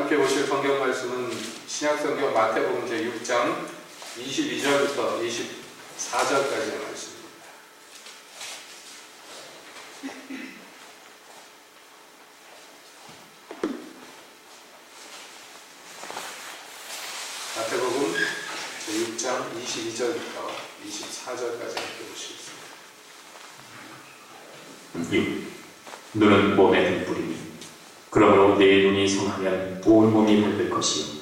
함께 보실 성경 말씀은 신약성경 마태복음 제6장 22절부터 24절까지의 말씀입니다. 마태복음 제6장 22절부터 24절까지 함께 보시겠습니다. 6. 눈은 몸의 등불이니 그러므로 내 눈이 성하면 온 몸이 밝을 것이요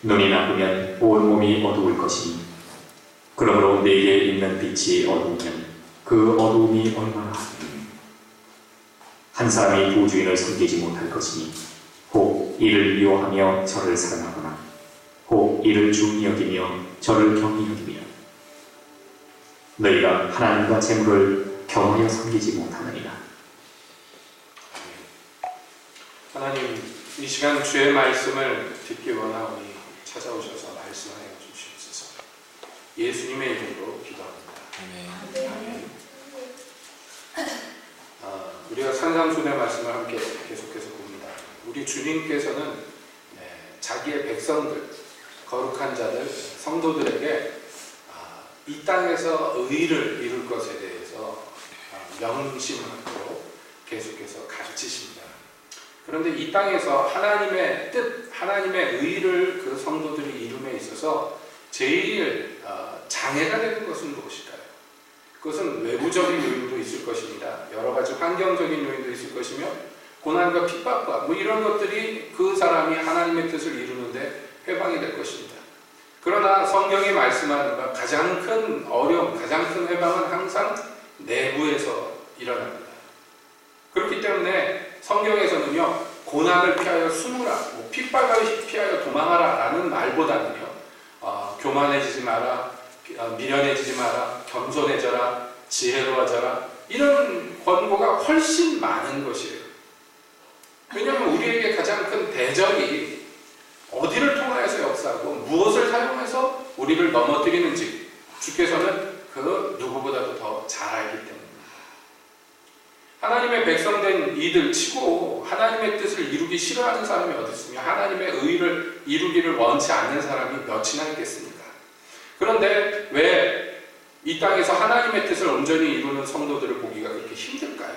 눈이 나쁘면 온 몸이 어두울 것이니 그러므로 내게 있는 빛이 어두우면 그 어두움이 얼마나 하느냐. 한 사람이 두 주인을 섬기지 못할 것이니 혹 이를 미워하며 저를 사랑하거나 혹 이를 중히 여기며 저를 경히 여기며 너희가 하나님과 재물을 겸하여 섬기지 못하느니라. 하나님, 이 시간 주의 말씀을 듣기 원하오니 찾아오셔서 말씀하여 주시옵소서. 예수님의 이름으로 기도합니다. 아멘. 우리가 산상순의 말씀을 함께 계속해서 봅니다. 우리 주님께서는 자기의 백성들, 거룩한 자들, 성도들에게 이 땅에서 의를 이룰 것에 대해서 명심하고 계속해서 가르치십니다. 그런데 이 땅에서 하나님의 뜻, 하나님의 의를 그 성도들이 이룸에 있어서 제일 장애가 되는 것은 무엇일까요? 그것은 외부적인 요인도 있을 것입니다. 여러 가지 환경적인 요인도 있을 것이며 고난과 핍박과 이런 것들이 그 사람이 하나님의 뜻을 이루는데 해방이 될 것입니다. 그러나 성경이 말씀하는 바 가장 큰 어려움, 가장 큰 해방은 항상 내부에서 일어납니다. 그렇기 때문에 성경에서는요, 고난을 피하여 숨으라, 핍박을 피하여 도망하라 라는 말보다는요, 교만해지지 마라, 미련해지지 마라, 겸손해져라, 지혜로워져라, 이런 권고가 훨씬 많은 것이에요. 왜냐하면 우리에게 가장 큰 대적이 어디를 통하여서 역사하고 무엇을 사용해서 우리를 넘어뜨리는지 주께서는 그 누구보다도 더 잘 알기 때문입니다. 하나님의 백성된 이들 치고 하나님의 뜻을 이루기 싫어하는 사람이 어디 있으며 하나님의 의를 이루기를 원치 않는 사람이 몇이나 있겠습니까? 그런데 왜 이 땅에서 하나님의 뜻을 온전히 이루는 성도들을 보기가 그렇게 힘들까요?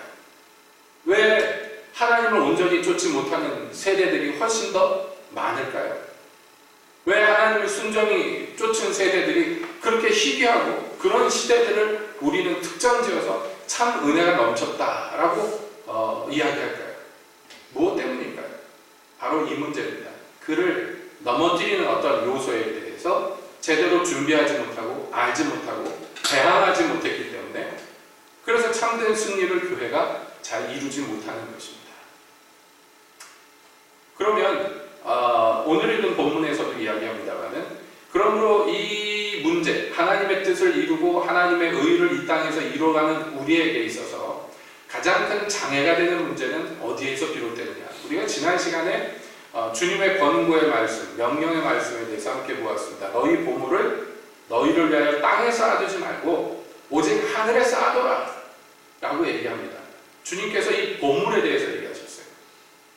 왜 하나님을 온전히 쫓지 못하는 세대들이 훨씬 더 많을까요? 왜 하나님을 순전히 쫓은 세대들이 그렇게 희귀하고 그런 시대들을 우리는 특정지어서 참 은혜가 넘쳤다라고 이야기할까요? 무엇 때문일까요? 바로 이 문제입니다. 그를 넘어뜨리는 어떤 요소에 대해서 제대로 준비하지 못하고 알지 못하고 대항하지 못했기 때문에 그래서 참된 승리를 교회가 잘 이루지 못하는 것입니다. 그러면 오늘 읽은 본문에서도 이야기합니다만은 그러므로 이 문제, 하나님의 뜻을 이루고 하나님의 의를 이 땅에서 이루어가는 우리에게 있어서 가장 큰 장애가 되는 문제는 어디에서 비롯되느냐. 우리가 지난 시간에 주님의 권고의 말씀, 명령의 말씀에 대해서 함께 보았습니다. 너희 보물을 너희를 위하여 땅에 쌓아두지 말고 오직 하늘에 쌓아둬라 라고 얘기합니다. 주님께서 이 보물에 대해서 얘기하셨어요.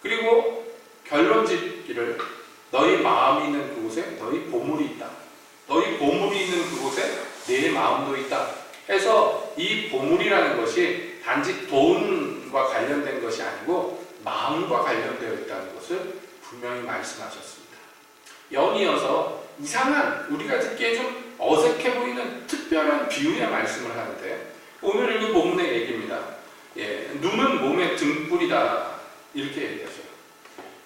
그리고 결론 짓기를 너희 마음이 있는 그곳에 너희 보물이 있다. 너희 보물이 있는 그곳에 내 마음도 있다. 해서 이 보물이라는 것이 단지 돈과 관련된 것이 아니고 마음과 관련되어 있다는 것을 분명히 말씀하셨습니다. 연이어서 이상한 우리가 듣기에 좀 어색해 보이는 특별한 비유의 말씀을 하는데 오늘 읽은 본문의 얘기입니다. 눈은 몸의 등불이다. 이렇게 얘기하죠.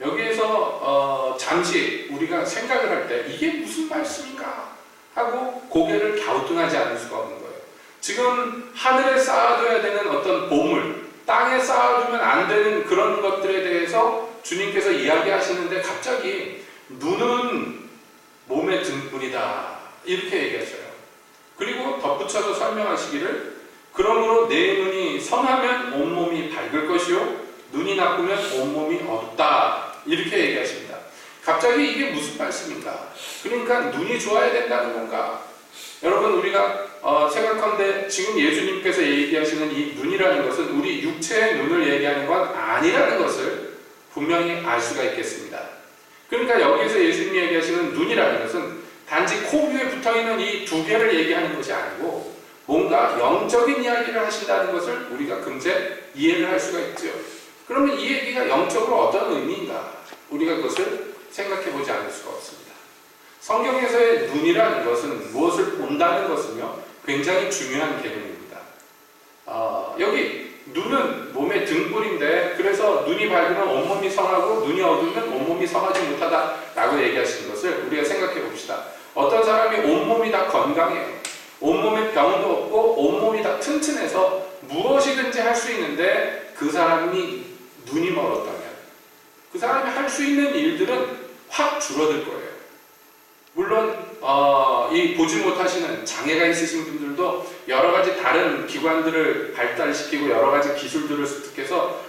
여기에서 잠시 우리가 생각을 할 때 이게 무슨 말씀인가 하고 고개를 갸우뚱하지 않을 수가 없는 거예요. 지금 하늘에 쌓아둬야 되는 어떤 보물, 땅에 쌓아두면 안 되는 그런 것들에 대해서 주님께서 이야기하시는데 갑자기 눈은 몸의 등불이다 이렇게 얘기하셔요. 그리고 덧붙여서 설명하시기를 그러므로 내 눈이 선하면 온몸이 밝을 것이요 눈이 나쁘면 온몸이 어둡다 이렇게 얘기하십니다. 갑자기 이게 무슨 말씀인가? 그러니까 눈이 좋아야 된다는 건가? 여러분 우리가 생각한데 지금 예수님께서 얘기하시는 이 눈이라는 것은 우리 육체의 눈을 얘기하는 건 아니라는 것을 분명히 알 수가 있겠습니다. 그러니까 여기에서 예수님이 얘기하시는 눈이라는 것은 단지 코 위에 붙어있는 이 두 개를 얘기하는 것이 아니고 뭔가 영적인 이야기를 하신다는 것을 우리가 금세 이해를 할 수가 있죠. 그러면 이 얘기가 영적으로 어떤 의미인가? 우리가 그것을 생각해 보지 않을 수가 없습니다. 성경에서의 눈이라는 것은 무엇을 본다는 것이며 굉장히 중요한 개념입니다. 여기 눈은 몸의 등불인데 그래서 눈이 밝으면 온몸이 성하고 눈이 어두우면 온몸이 성하지 못하다라고 얘기하시는 것을 우리가 생각해 봅시다. 어떤 사람이 온몸이 다 건강해요. 온몸에 병도 없고 온몸이 다 튼튼해서 무엇이든지 할 수 있는데 그 사람이 눈이 멀었다면 그 사람이 할 수 있는 일들은 확 줄어들 거예요. 물론 이 보지 못하시는 장애가 있으신 분들도 여러 가지 다른 기관들을 발달시키고 여러 가지 기술들을 습득해서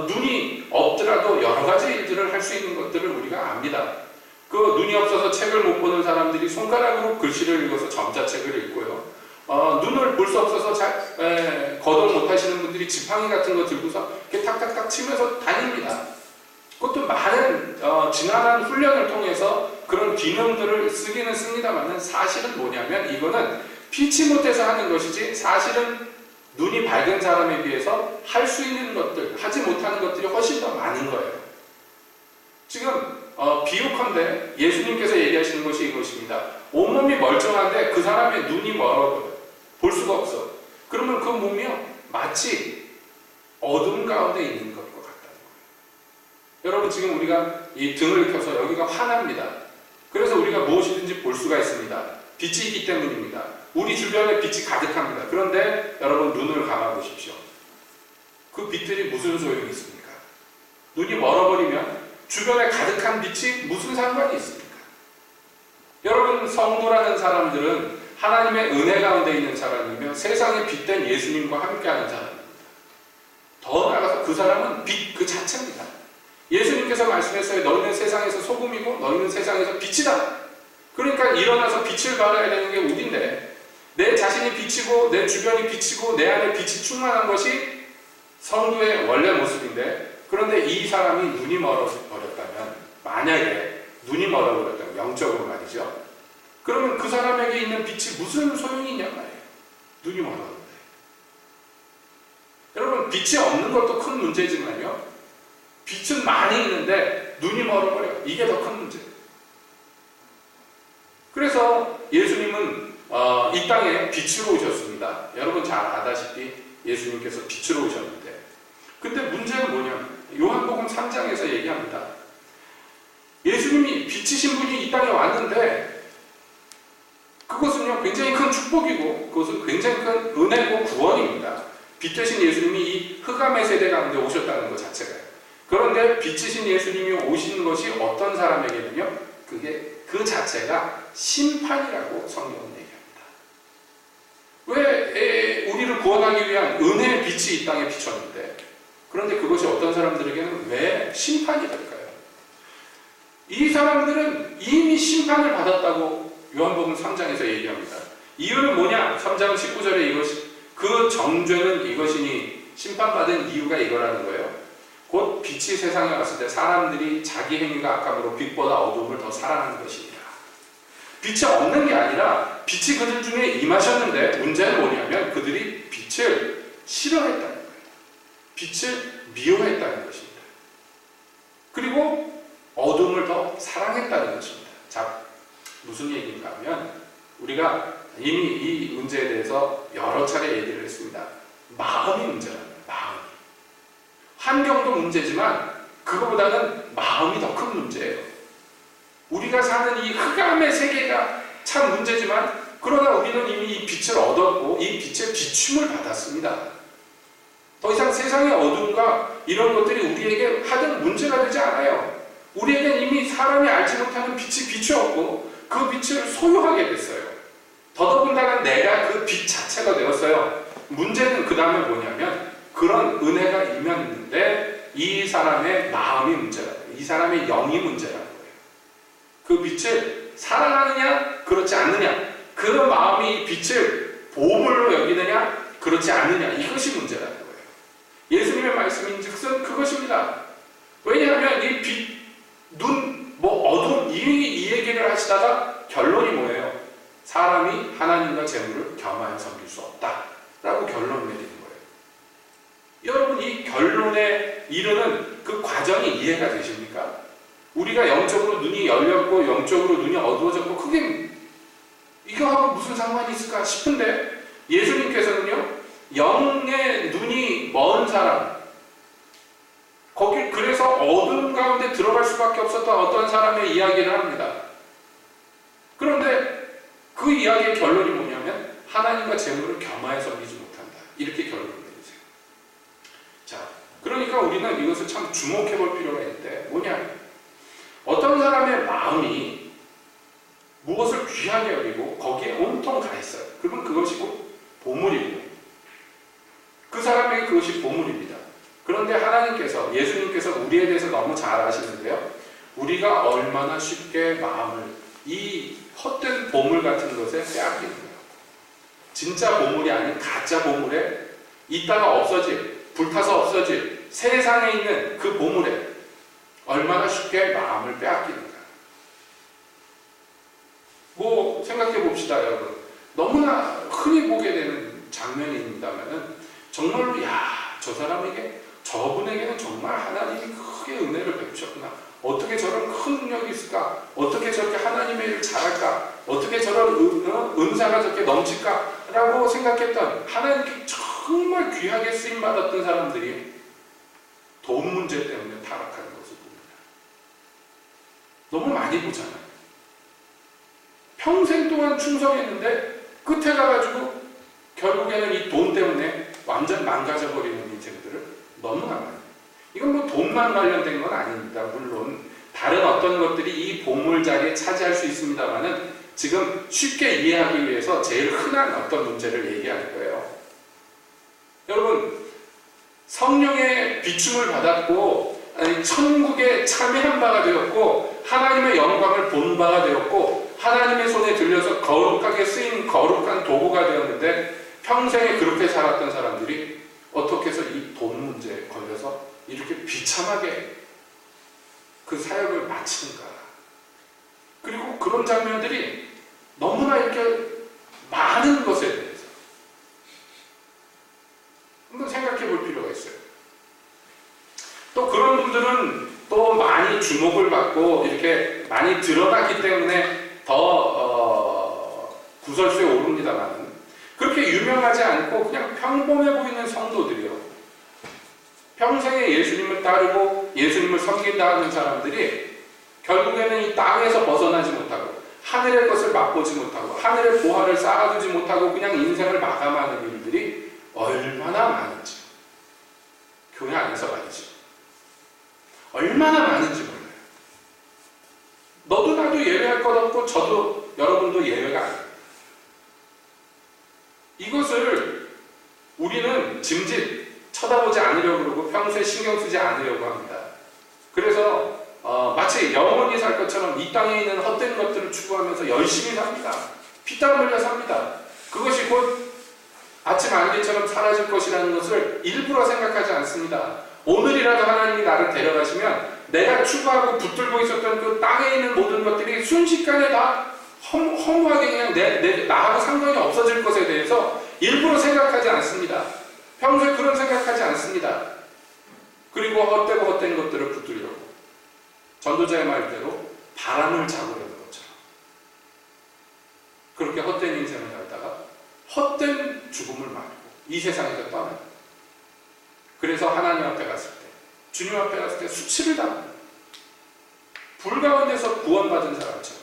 눈이 없더라도 여러 가지 일들을 할 수 있는 것들을 우리가 압니다. 그 눈이 없어서 책을 못 보는 사람들이 손가락으로 글씨를 읽어서 점자책을 읽고요. 눈을 볼 수 없어서 잘 거동 못하시는 분들이 지팡이 같은 거 들고서 이렇게 탁탁탁 치면서 다닙니다. 그것도 많은 지난한 훈련을 통해서 그런 기능들을 쓰기는 씁니다만 사실은 뭐냐면 이거는 피치 못해서 하는 것이지 사실은 눈이 밝은 사람에 비해서 할 수 있는 것들, 하지 못하는 것들이 훨씬 더 많은 거예요. 지금 비유컨대 예수님께서 얘기하시는 것이 이것입니다. 온몸이 멀쩡한데 그 사람의 눈이 멀어요. 볼 수가 없어. 그러면 그 몸이요 마치 어둠 가운데 있는 것과 같다는 거예요. 여러분 지금 우리가 이 등을 켜서 여기가 환합니다. 그래서 우리가 무엇이든지 볼 수가 있습니다. 빛이 있기 때문입니다. 우리 주변에 빛이 가득합니다. 그런데 여러분 눈을 감아 보십시오. 그 빛들이 무슨 소용이 있습니까? 눈이 멀어버리면 주변에 가득한 빛이 무슨 상관이 있습니까? 여러분 성도라는 사람들은 하나님의 은혜 가운데 있는 사람이며 세상에 빛된 예수님과 함께하는 사람입니다. 더 나아가서 그 사람은 빛 그 자체입니다. 예수님께서 말씀했어요. 너희는 세상에서 소금이고 너희는 세상에서 빛이다. 그러니까 일어나서 빛을 발해야 되는 게 우리인데 내 자신이 빛이고 내 주변이 빛이고 내 안에 빛이 충만한 것이 성도의 원래 모습인데 그런데 이 사람이 눈이 멀어버렸다면 만약에 눈이 멀어버렸다면 영적으로 말이죠. 그러면 그 사람에게 있는 빛이 무슨 소용이 있냐 말이에요. 눈이 멀었는데. 여러분 빛이 없는 것도 큰 문제지만요. 빛은 많이 있는데 눈이 멀어버려요. 이게 더 큰 문제예요. 그래서 예수님은 이 땅에 빛으로 오셨습니다. 여러분 잘 아다시피 예수님께서 빛으로 오셨는데 근데 문제는 뭐냐면 요한복음 3장에서 얘기합니다. 예수님이 빛이신 분이 이 땅에 왔는데 그것은요 굉장히 큰 축복이고 그것은 굉장히 큰 은혜고 구원입니다. 빛 되신 예수님이 이 흑암의 세대 가운데 오셨다는 것 자체가. 그런데 빛이신 예수님이 오신 것이 어떤 사람에게는요 그게 그 자체가 심판이라고 성경은 얘기합니다. 왜 우리를 구원하기 위한 은혜의 빛이 이 땅에 비쳤는데 그런데 그것이 어떤 사람들에게는 왜 심판이 될까요? 이 사람들은 이미 심판을 받았다고 요한복음 3장에서 얘기합니다. 이유는 뭐냐? 3장 19절에 이것이 그 정죄는 이것이니 심판받은 이유가 이거라는 거예요. 곧 빛이 세상에 왔을 때 사람들이 자기 행위가 악함으로 빛보다 어둠을 더 사랑하는 것이니라. 빛이 없는 게 아니라 빛이 그들 중에 임하셨는데 문제는 뭐냐면 그들이 빛을 싫어했다는 거예요. 빛을 미워했다는 것입니다. 그리고 어둠을 더 사랑했다는 것입니다. 자, 무슨 얘기인가 하면 우리가 이미 이 문제에 대해서 여러 차례 얘기를 했습니다. 마음이 문제랍니다. 마음이. 환경도 문제지만 그거보다는 마음이 더 큰 문제예요. 우리가 사는 이 흑암의 세계가 참 문제지만 그러나 우리는 이미 이 빛을 얻었고 이 빛의 비춤을 받았습니다. 더 이상 세상의 어둠과 이런 것들이 우리에게 하등 문제가 되지 않아요. 우리에겐 이미 사람이 알지 못하는 빛이 비추었고 그 빛을 소유하게 됐어요. 더더군다나 내가 그 빛 자체가 되었어요. 문제는 그 다음에 뭐냐면 그런 은혜가 임했는데 이 사람의 마음이 문제라는 거예요. 이 사람의 영이 문제라는 거예요. 그 빛을 사랑하느냐 그렇지 않느냐 그런 마음이 빛을 보물로 여기느냐 그렇지 않느냐 이것이 문제라는 거예요. 예수님의 말씀인즉슨 그것입니다. 왜냐하면 이 빛, 눈, 뭐 하시다가 결론이 뭐예요? 사람이 하나님과 재물을 겸하여 섬길 수 없다 라고 결론을 내리는 거예요. 여러분, 이 결론에 이르는 그 과정이 이해가 되십니까? 우리가 영적으로 눈이 열렸고 영적으로 눈이 어두워졌고 그게 이거하고 무슨 상관이 있을까 싶은데, 예수님께서는요, 영의 눈이 먼 사람, 거길 그래서 어두운 가운데 들어갈 수밖에 없었던 어떤 사람의 이야기를 합니다. 그런데 그 이야기의 결론이 뭐냐면 하나님과 재물을 겸하여 섬기지 못한다, 이렇게 결론을 내리세요. 자, 그러니까 우리는 이것을 참 주목해 볼 필요가 있는데, 뭐냐, 어떤 사람의 마음이 무엇을 귀하게 여기고 거기에 온통 가 있어요. 그러면 그것이 곧 보물이고, 그 사람에게 그것이 보물입니다. 그런데 하나님께서, 예수님께서 우리에 대해서 너무 잘 아시는데요, 우리가 얼마나 쉽게 마음을 이 헛된 보물 같은 것에 빼앗기는 거예요. 진짜 보물이 아닌 가짜 보물에, 있다가 없어질, 불타서 없어질 세상에 있는 그 보물에 얼마나 쉽게 마음을 빼앗기는가. 뭐 생각해 봅시다, 여러분. 너무나 흔히 보게 되는 장면입니다만은 정말로, 야, 저 사람에게, 저분에게는 정말 하나님이 크게 은혜를 베푸셨구나. 어떻게 저런 큰 능력이 있을까? 어떻게 저렇게 하나님의 일을 잘할까? 어떻게 저런 은사가 저렇게 넘칠까? 라고 생각했던, 하나님께 정말 귀하게 쓰임받았던 사람들이 돈 문제 때문에 타락하는 것을 봅니다. 너무 많이 보잖아요. 평생 동안 충성했는데 끝에 가가지고 결국에는 이 돈 때문에 완전 망가져버리는 인생들을 너무나 많아요. 이건 뭐 돈만 관련된 건 아닙니다. 물론 다른 어떤 것들이 이 보물 자리에 차지할 수 있습니다만은 지금 쉽게 이해하기 위해서 제일 흔한 어떤 문제를 얘기하는 거예요. 여러분, 성령의 비춤을 받았고, 천국에 참여한 바가 되었고, 하나님의 영광을 본 바가 되었고, 하나님의 손에 들려서 거룩하게 쓰인 거룩한 도구가 되었는데, 평생에 그렇게 살았던 사람들이 어떻게 해서 이 돈 문제에 걸려서 이렇게 비참하게 그 사역을 마치는가. 그리고 그런 장면들이 너무나 이렇게 많은 것에 대해서 한번 생각해 볼 필요가 있어요. 또 그런 분들은 또 많이 주목을 받고 이렇게 많이 드러났기 때문에 더 구설수에 오릅니다만, 그렇게 유명하지 않고 그냥 평범해 보이는 성도들이요, 평생에 예수님을 따르고 예수님을 섬긴다 하는 사람들이 결국에는 이 땅에서 벗어나지 못하고 하늘의 것을 맛보지 못하고 하늘의 보화를 쌓아두지 못하고 그냥 인생을 마감하는 일들이 얼마나 많은지, 교회 안에서 말이죠, 얼마나 많은지 몰라요. 너도 나도 예외할 것 없고 저도 여러분도 예외가 아니에요. 이것을 우리는 짐짓 쳐다보지 않으려고 그러고 평소에 신경 쓰지 않으려고 합니다. 그래서 마치 영원히 살 것처럼 이 땅에 있는 헛된 것들을 추구하면서 열심히 삽니다. 피땀 흘려 삽니다. 그것이 곧 아침 안개처럼 사라질 것이라는 것을 일부러 생각하지 않습니다. 오늘이라도 하나님이 나를 데려가시면 내가 추구하고 붙들고 있었던 그 땅에 있는 모든 것들이 순식간에 다 허무하게 그냥 나하고 상관이 없어질 것에 대해서 일부러 생각하지 않습니다. 평소에 그런 생각하지 않습니다. 그리고 헛되고 헛된 것들을 붙들려고 전도자의 말대로 바람을 잡으려는 것처럼 그렇게 헛된 인생을 살다가 헛된 죽음을 맞고 이 세상에서 떠나요. 그래서 하나님 앞에 갔을 때, 주님 앞에 갔을 때 수치를 당합니다. 불 가운데서 구원받은 사람처럼.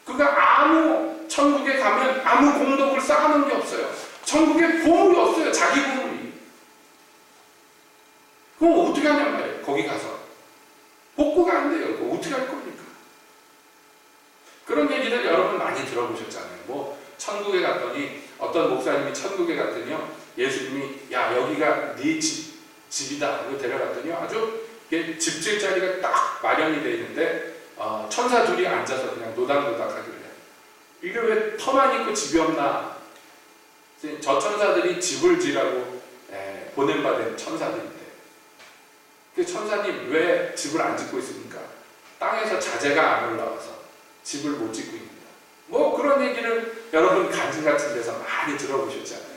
그가 아무 천국에 가면 아무 공덕을 쌓아놓은 게 없어요. 천국에 보물이 없어요. 자기 보물이. 그럼 어떻게 하냔 말이에요. 거기 가서 복구가 안 돼요. 그거 어떻게 할 겁니까? 그런 얘기를 여러분 많이 들어보셨잖아요. 뭐 천국에 갔더니 어떤 목사님이 천국에 갔더니요, 예수님이 야 여기가 네 집이다 이거 데려갔더니요, 아주 집질 자리가 딱 마련이 돼 있는데 천사 둘이 앉아서 그냥 노닥노닥하길래 이게 왜 터만 있고 집이 없나? 저 천사들이 집을 지라고 보냄받은 천사들인데, 그 천사님 왜 집을 안 짓고 있습니까? 땅에서 자재가 안 올라와서 집을 못 짓고 있는다. 뭐 그런 얘기를 여러분 간증 같은 데서 많이 들어보셨잖아요.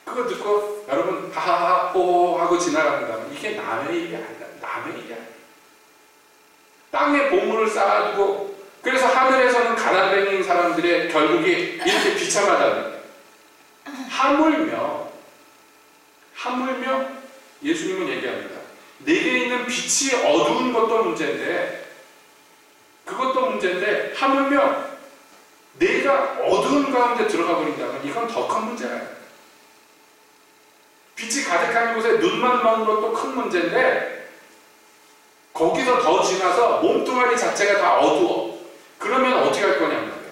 그거 듣고 여러분 하하하 호호 하고 지나간다면 이게 남의 일이 아니다. 남의 일이 아니다. 땅에 보물을 쌓아두고 그래서 하늘에서는 가난뱅이인 사람들의 결국이 이렇게 비참하다는 거예요. 하물며 예수님은 얘기합니다. 내게 있는 빛이 어두운 것도 문제인데 그것도 문제인데 하물며 내가 어두운 가운데 들어가 버린다면 이건 더 큰 문제예요. 빛이 가득한 곳에 눈만 먼 것도 큰 문제인데 거기서 더 지나서 몸뚱아리 자체가 다 어두워. 그러면 어떻게 할 거냐는 거예요.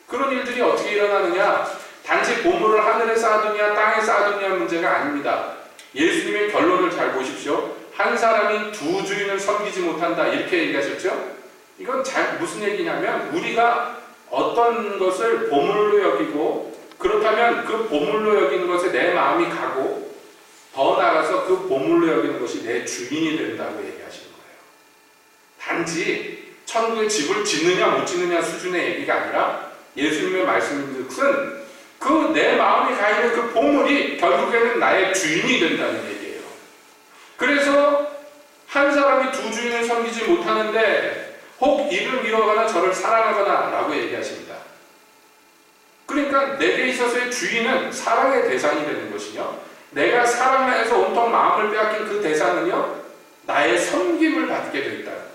그런 일들이 어떻게 일어나느냐? 단지 보물을 하늘에 쌓아두냐 땅에 쌓아두냐 문제가 아닙니다. 예수님의 결론을 잘 보십시오. 한 사람이 두 주인을 섬기지 못한다 이렇게 얘기하셨죠? 이건 무슨 얘기냐면 우리가 어떤 것을 보물로 여기고 그렇다면 그 보물로 여기는 것에 내 마음이 가고 더 나아가서 그 보물로 여기는 것이 내 주인이 된다고 얘기하시는 거예요. 단지 천국의 집을 짓느냐 못 짓느냐 수준의 얘기가 아니라 예수님의 말씀인 것은 그 내 마음이 가 있는 그 보물이 결국에는 나의 주인이 된다는 얘기예요. 그래서 한 사람이 두 주인을 섬기지 못하는데 혹 이를 미워하거나 저를 사랑하거나 라고 얘기하십니다. 그러니까 내게 있어서의 주인은 사랑의 대상이 되는 것이며 내가 사랑하여서 온통 마음을 빼앗긴 그 대상은요 나의 섬김을 받게 되어 있다는 거예요.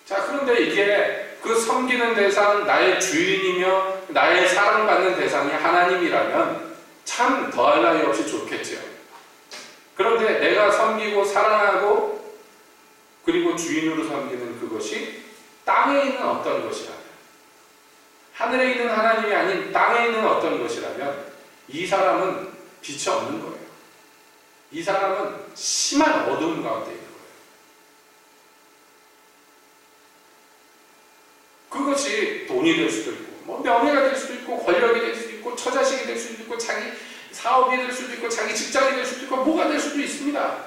자, 그런데 이게 그 섬기는 대상, 나의 주인이며 나의 사랑받는 대상이 하나님이라면 참 더할 나위 없이 좋겠죠. 그런데 내가 섬기고 사랑하고 그리고 주인으로 섬기는 그것이 땅에 있는 어떤 것이라면, 하늘에 있는 하나님이 아닌 땅에 있는 어떤 것이라면 이 사람은 빛이 없는 거예요. 이 사람은 심한 어두움 가운데 있는 거예요. 그것이 돈이 될 수도 있고 뭐 명예가 될 수도 있고 권력이 될 수도 있고 처자식이 될 수도 있고 자기 사업이 될 수도 있고 자기 직장이 될 수도 있고 뭐가 될 수도 있습니다.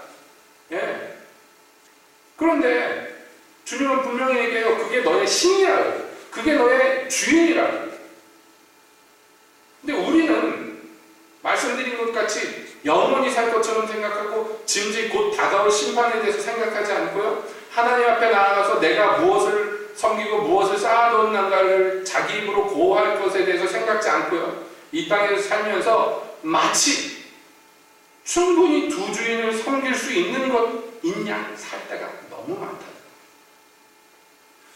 예. 그런데 주님은 분명히 얘기해요. 그게 너의 신이라고. 그게 너의 주인이라고. 근데 우리는 말씀드린 것 같이 영원히 살 것처럼 생각하고 짐짓 곧 다가올 심판에 대해서 생각하지 않고요. 하나님 앞에 나아가서 내가 무엇을 섬기고 무엇을 쌓아뒀는가를 자기 입으로 고할 것에 대해서 생각지 않고요. 이 땅에서 살면서 마치 충분히 두 주인을 섬길 수 있는 것인 양 살 때가 너무 많다.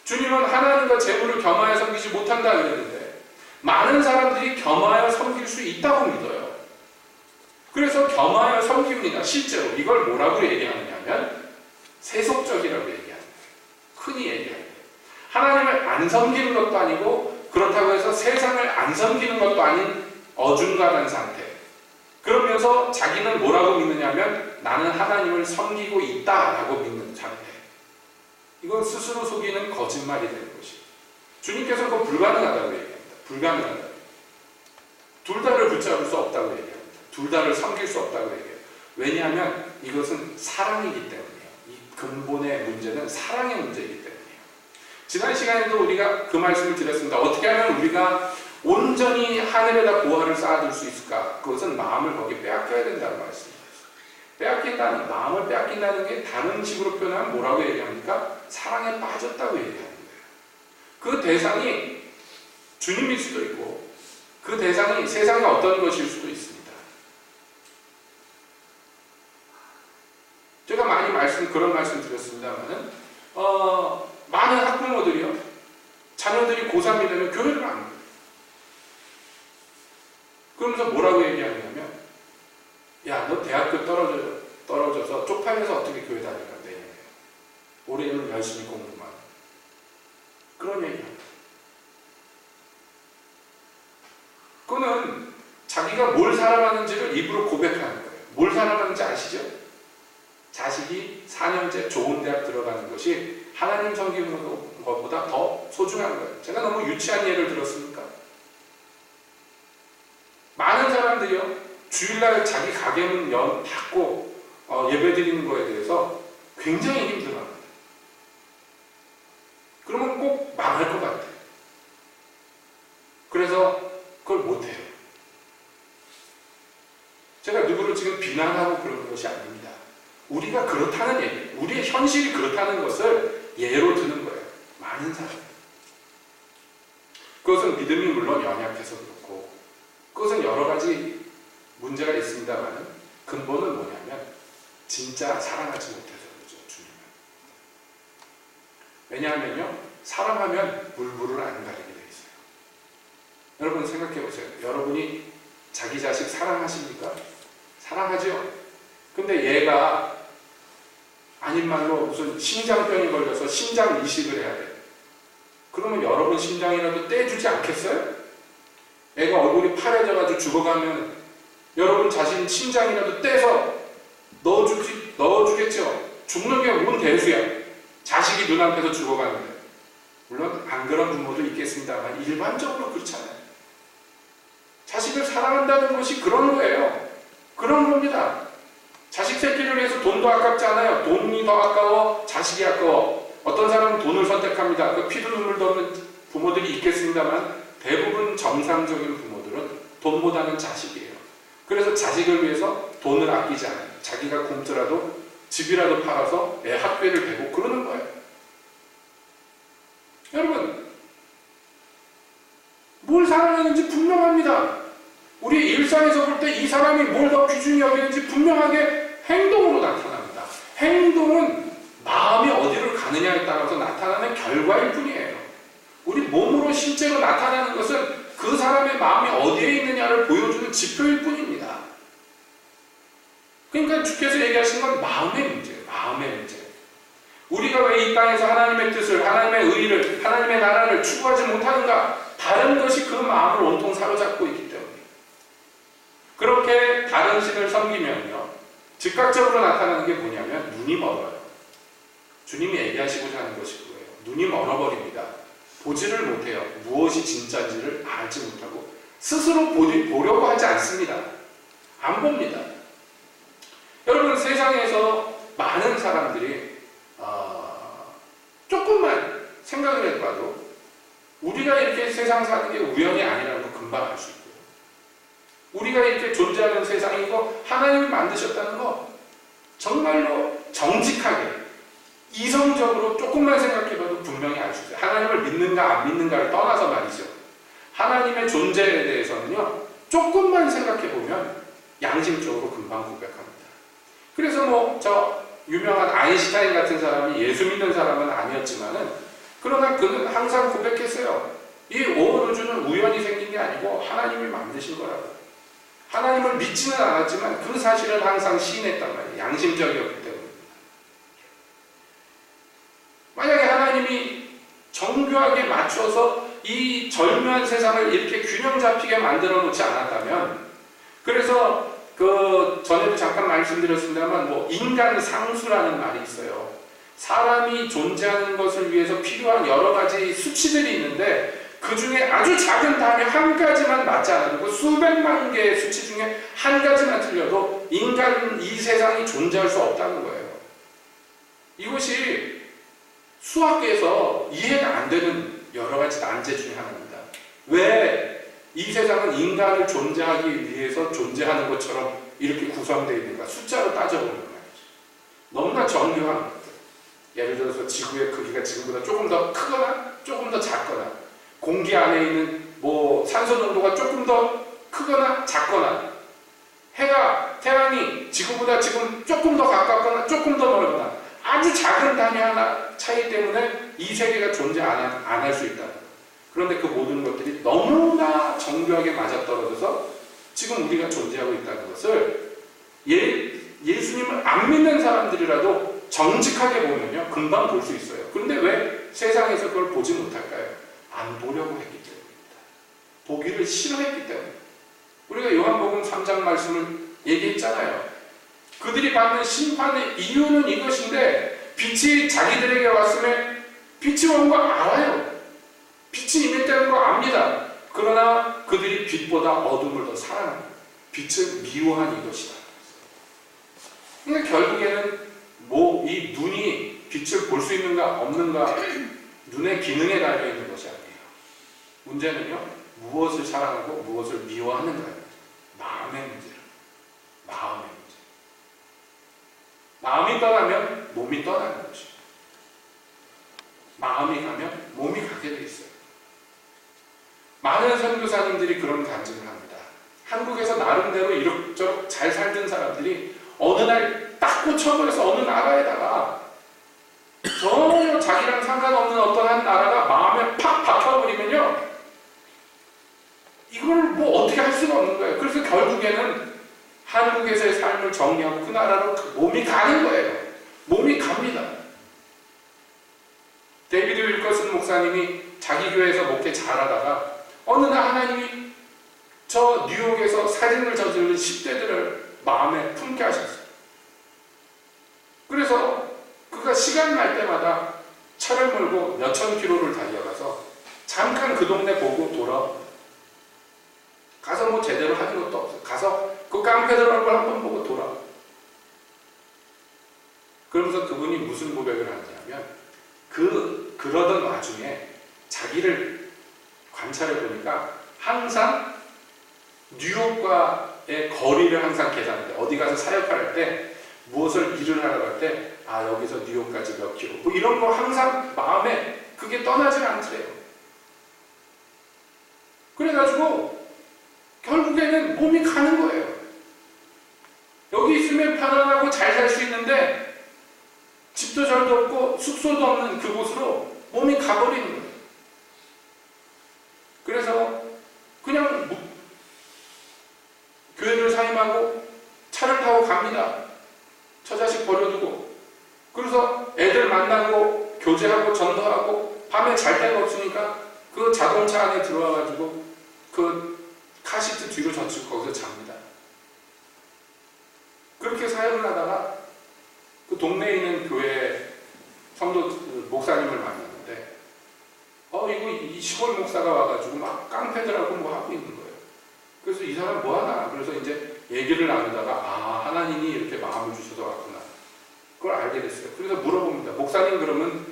주님은 하나님과 재물을 겸하여 섬기지 못한다 그랬는데 많은 사람들이 겸하여 섬길 수 있다고 믿어요. 그래서 겸하여 섬깁니다. 실제로 이걸 뭐라고 얘기하느냐면 세속적이라고 얘기하는 거예요. 흔히 얘기하는 거예요. 하나님을 안 섬기는 것도 아니고 그렇다고 해서 세상을 안 섬기는 것도 아닌 어중간한 상태. 그러면서 자기는 뭐라고 믿느냐면 나는 하나님을 섬기고 있다라고 믿는 상태. 이건 스스로 속이는 거짓말이 되는 것이에요. 주님께서는 그거 불가능하다고 얘기합니다. 불가능하다. 둘 다를 붙잡을 수 없다고 얘기합니다. 둘 다를 섬길 수 없다고 얘기해요. 왜냐하면 이것은 사랑이기 때문이에요. 이 근본의 문제는 사랑의 문제이기 때문이에요. 지난 시간에도 우리가 그 말씀을 드렸습니다. 어떻게 하면 우리가 온전히 하늘에다 보화를 쌓아둘 수 있을까? 그것은 마음을 거기 빼앗겨야 된다는 말씀이에요. 빼앗긴다는, 마음을 빼앗긴다는 게 다른 식으로 표현하면 뭐라고 얘기합니까? 사랑에 빠졌다고 얘기하는 거예요. 그 대상이 주님일 수도 있고 그 대상이 세상의 어떤 것일 수도 있습니다. 제가 많이 그런 말씀 드렸습니다만은 많은 학부모들이요 자녀들이 고3이 되면 교회를 안 가요. 그러면서 뭐라고 얘기하냐면 야, 너 대학교 떨어져서 쪽팔려서 어떻게 교회 다니냐 내년에 올해는 열심히 공부만 그런 얘기합니다. 그거는 자기가 뭘 살아가는지를 입으로 고백하는 거예요. 뭘 살아가는지 아시죠? 자식이 4년제 좋은 대학 들어가는 것이 하나님 섬기는 것보다 더 소중한 거예요. 제가 너무 유치한 예를 들었습니까? 많은 사람들이요 주일날 자기 가게문 닫고 예배 드리는 거에 대해서 굉장히 힘들어합니다. 그러면 꼭 망할 것 같아요. 그래서 그걸 못해요. 제가 누구를 지금 비난하고 그런 것이 아닙니다. 우리가 그렇다는 얘기, 우리의 현실이 그렇다는 것을 예로 드는 거예요. 많은 사람. 그것은 믿음이 물론 연약해서 그렇고, 그것은 여러 가지 문제가 있습니다만 근본은 뭐냐면 진짜 사랑하지 못해서 그렇죠. 주님을. 왜냐하면요, 사랑하면 물불을 안 가리게 돼 있어요. 여러분 생각해 보세요. 여러분이 자기 자식 사랑하십니까? 사랑하죠. 근데 얘가 아닌 말로 무슨 심장병이 걸려서 심장 이식을 해야 돼. 그러면 여러분 심장이라도 떼주지 않겠어요? 애가 얼굴이 파래져가지고 죽어가면 여러분 자신 심장이라도 떼서 넣어주겠죠. 죽는 게 뭔 대수야. 자식이 눈앞에서 죽어가는데. 물론 안 그런 부모도 있겠습니다만 일반적으로 그렇잖아요. 자식을 사랑한다는 것이 그런 거예요. 그런 겁니다. 자식 새끼를 위해서 돈도 아깝지 않아요. 돈이 더 아까워, 자식이 아까워. 어떤 사람은 돈을 선택합니다. 그 피도 눈물도 없는 부모들이 있겠습니다만 대부분 정상적인 부모들은 돈보다는 자식이에요. 그래서 자식을 위해서 돈을 아끼지 않아요. 자기가 굶더라도 집이라도 팔아서 애 학비를 대고 그러는 거예요. 여러분, 뭘 사랑하는지 분명합니다. 우리 일상에서 볼 때 이 사람이 뭘 더 귀중히 여기는지 분명하게 행동으로 나타납니다. 행동은 마음이 어디를 가느냐에 따라서 나타나는 결과일 뿐이에요. 우리 몸으로 실제로 나타나는 것은 그 사람의 마음이 어디에 있느냐를 보여주는 지표일 뿐입니다. 그러니까 주께서 얘기하신 건 마음의 문제예요. 마음의 문제. 우리가 왜 이 땅에서 하나님의 뜻을, 하나님의 의의를, 하나님의 나라를 추구하지 못하는가? 다른 것이 그 마음을 온통 사로잡고 있기 때문에. 그렇게 다른 신을 섬기면요, 즉각적으로 나타나는 게 뭐냐면 눈이 멀어요. 주님이 얘기하시고자 하는 것이 그거예요. 눈이 멀어버립니다. 보지를 못해요. 무엇이 진짜인지를 알지 못하고 스스로 보려고 하지 않습니다. 안 봅니다. 여러분, 세상에서 많은 사람들이 조금만 생각을 해봐도 우리가 이렇게 세상 사는 게 우연이 아니라는 거 금방 알 수 있고요. 우리가 이렇게 존재하는 세상이고 하나님이 만드셨다는 거 정말로 정직하게 이성적으로 조금만 생각해봐도 분명히 알 수 있어요. 하나님을 믿는가 안 믿는가를 떠나서 말이죠. 하나님의 존재에 대해서는요, 조금만 생각해보면 양심적으로 금방 고백합니다. 그래서 저 유명한 아인슈타인 같은 사람이 예수 믿는 사람은 아니었지만은, 그러나 그는 항상 고백했어요. 이 온 우주는 우연히 생긴 게 아니고 하나님이 만드신 거라고. 하나님을 믿지는 않았지만 그 사실을 항상 시인했단 말이에요. 양심적이었기 때문에. 만약에 하나님이 정교하게 맞춰서 이 절묘한 세상을 이렇게 균형 잡히게 만들어 놓지 않았다면, 그래서 전에도 잠깐 말씀드렸습니다만 인간 상수라는 말이 있어요. 사람이 존재하는 것을 위해서 필요한 여러 가지 수치들이 있는데 그 중에 아주 작은 단위 한 가지만 맞지 않아도 수백만 개의 수치 중에 한 가지만 틀려도 이 세상이 존재할 수 없다는 거예요. 이것이 수학계에서 이해가 안 되는 여러 가지 난제 중에 하나입니다. 왜 이 세상은 인간을 존재하기 위해서 존재하는 것처럼 이렇게 구성되어 있는가? 숫자로 따져보는 말이죠. 너무나 정교한 것들. 예를 들어서 지구의 크기가 지금보다 조금 더 크거나 조금 더 작거나, 공기 안에 있는 산소 농도가 조금 더 크거나 작거나, 태양이 지구보다 지금 조금 더 가깝거나 조금 더 멀거나, 아주 작은 단위 하나 차이 때문에 이 세계가 존재 안 할 수 있다. 그런데 그 모든 것들이 너무나 정교하게 맞아떨어져서 지금 우리가 존재하고 있다는 것을 예수님을 안 믿는 사람들이라도 정직하게 보면요, 금방 볼 수 있어요. 그런데 왜 세상에서 그걸 보지 못할까요? 안 보려고 했기 때문입니다. 보기를 싫어했기 때문에. 우리가 요한복음 3장 말씀을 얘기했잖아요. 그들이 받는 심판의 이유는 이것인데, 빛이 자기들에게 왔음에 빛이 온 거 알아요. 빛이 임했다는 거 압니다. 그러나 그들이 빛보다 어둠을 더 사랑합니다. 빛을 미워한 이것이다. 그러니까 결국에는 이 눈이 빛을 볼 수 있는가 없는가 눈의 기능에 달려 있는 것이 아니에요. 문제는요, 무엇을 사랑하고 무엇을 미워하는가예요. 마음의 문제예요. 마음의 문제. 마음이 떠나면 몸이 떠나는 것이에요. 마음이 가면 몸이 가게 돼 있어요. 많은 선교사님들이 그런 간증을 합니다. 한국에서 나름대로 이럭저럭 잘 살던 사람들이 어느 날 딱 꽂혀버려서 어느 나라에다가 전혀 자기랑 상관없는 어떤 한 나라가 마음에 팍 박혀버리면요, 이걸 뭐 어떻게 할 수가 없는 거예요. 그래서 결국에는 한국에서의 삶을 정리하고 그 나라로 몸이 가는 거예요. 몸이 갑니다. 데이비드 윌커슨 목사님이 자기 교회에서 목회 잘하다가 어느 날 하나님이 저 뉴욕에서 살인을 저지른 10대들을 마음에 품게 하셨어요. 그래서 그가 시간 날 때마다 차를 몰고 몇천 킬로를 달려가서 잠깐 그 동네 보고 돌아옵니다. 가서 뭐 제대로 하는 것도 없어요. 가서 그 깡패들 얼굴 한번 보고 돌아옵니다. 그러면서 그분이 무슨 고백을 하냐면, 그러던 와중에 자기를 관찰해 보니까 항상 뉴욕과의 거리를 항상 계산해요. 어디 가서 사역할 때, 무엇을 일을 하러 갈 때, 아, 여기서 뉴욕까지 몇 킬로, 뭐 이런 거 항상 마음에 그게 떠나질 않더래요. 그래가지고 결국에는 몸이 가는 거예요. 여기 있으면 편안하고 잘 살 수 있는데 집도 절도 없고 숙소도 없는 그곳으로 몸이 가버리는 거예요. 그래서 그냥 교회를 사임하고 차를 타고 갑니다. 처자식 버려두고. 그래서 애들 만나고 교제하고 전도하고 밤에 잘 데가 없으니까 그 자동차 안에 들어와가지고 그 카시트 뒤로 젖히고 거기서 잡니다. 그렇게 사역을 하다가 그 동네에 있는 교회 성도 목사님을 만났는데, 이거 이 시골 목사가 와가지고 막 깡패들하고 뭐 하고 있는 거예요. 그래서 이 사람 뭐 하나? 그래서 이제 얘기를 나누다가, 아, 하나님이 이렇게 마음을 주셔서 왔구나. 그걸 알게 됐어요. 그래서 물어봅니다. 목사님, 그러면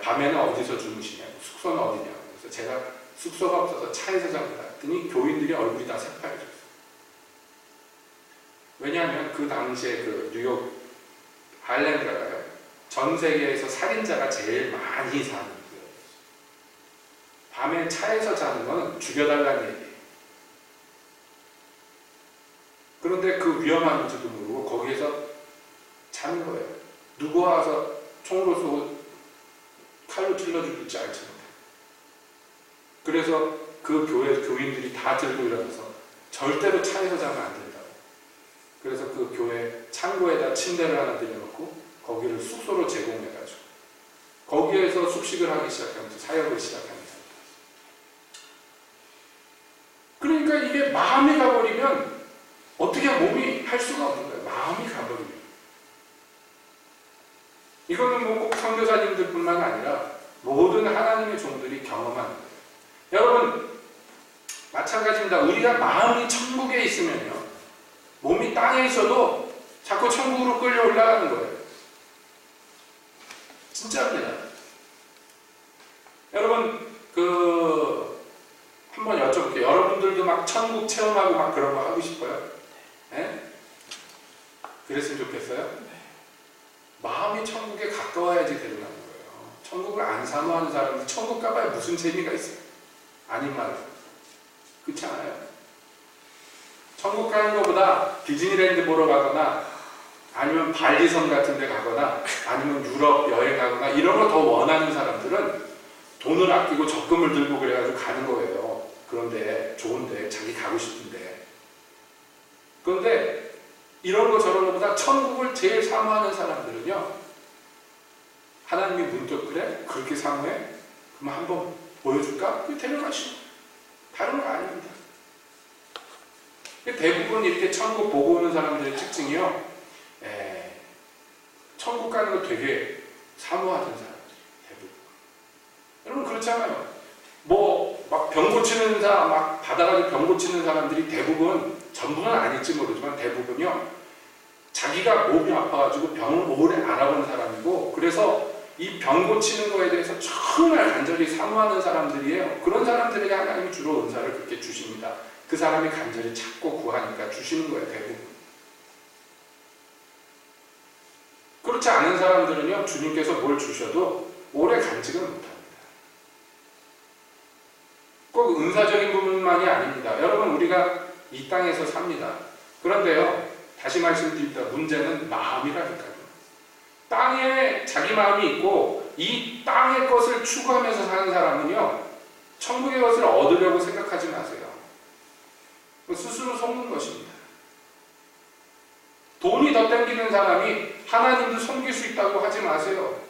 밤에는 어디서 주무시냐고, 숙소는 어디냐고. 그래서 제가 숙소가 없어서 차에서 잡니다. 그랬더니 교인들이 얼굴이 다 새파래졌어요. 왜냐하면 그 당시에 그 뉴욕 아일랜드가요, 전 세계에서 살인자가 제일 많이 사는 거예요. 밤에 차에서 자는 건 죽여달라는 얘기예요. 그런데 그 위험한지도 모르고 거기에서 자는 거예요. 누구 와서 총으로 쏘고 칼로 찔러 죽일지 알지 못해. 그래서 그 교회 교인들이 다 들고 일어나서 절대로 차에서 자면 안 된다고. 그래서 그 교회 창고에다 침대를 하나 들여놓고 거기를 숙소로 제공해가지고 거기에서 숙식을 하기 시작하면서 사역을 시작합니다. 그러니까 이게 마음이 가버리면 어떻게 몸이 할 수가 없는 거예요. 마음이 가버리면. 이거는 뭐 꼭 선교사님들뿐만 아니라 모든 하나님의 종들이 경험하는 거예요. 여러분, 마찬가지입니다. 우리가 마음이 천국에 있으면요, 몸이 땅에 있어도 자꾸 천국으로 끌려 올라가는 거예요. 진짜입니다. 여러분, 한번 여쭤볼게요. 여러분들도 막 천국 체험하고 막 그런 거 하고 싶어요? 네? 그랬으면 좋겠어요? 마음이 천국에 가까워야지 되는 거예요. 천국을 안 사모하는 사람은 천국 가봐야 무슨 재미가 있어요? 아닌 말이에요. 그렇지 않아요? 천국 가는 것보다 디즈니랜드 보러 가거나 아니면 발리섬 같은 데 가거나 아니면 유럽 여행 가거나 이런 거 더 원하는 사람들은 돈을 아끼고 적금을 들고 그래가지고 가는 거예요. 그런데 좋은데, 자기 가고 싶은데. 그런데 이런 거 저런 거보다 천국을 제일 사모하는 사람들은요, 하나님이 문득, 그래? 그렇게 사모해? 그럼 한번 보여줄까? 데려가시고. 다른 거 아닙니다. 대부분 이렇게 천국 보고 오는 사람들의 특징이요, 천국 가는 거 되게 사모하던 사람들, 대부분. 여러분, 그렇잖아요. 뭐 막 병 고치는 사람, 막 받아가지고 병 고치는 사람들이 대부분, 전부는 아닐지 모르지만 대부분요, 자기가 몸이 아파가지고 병을 오래 알아본 사람이고, 그래서 이 병 고치는 거에 대해서 정말 간절히 사모하는 사람들이에요. 그런 사람들에게 하나님이 주로 은사를 그렇게 주십니다. 그 사람이 간절히 찾고 구하니까 주시는 거예요, 대부분. 그렇지 않은 사람들은요, 주님께서 뭘 주셔도 오래 간직은 못합니다. 꼭 은사적인 부분만이 아닙니다. 여러분, 우리가 이 땅에서 삽니다. 그런데요, 다시 말씀드립니다. 문제는 마음이라니까요. 땅에 자기 마음이 있고 이 땅의 것을 추구하면서 사는 사람은요, 천국의 것을 얻으려고 생각하지 마세요. 스스로 속는 것입니다. 돈이 더 땡기는 사람이 하나님도 섬길 수 있다고 하지 마세요.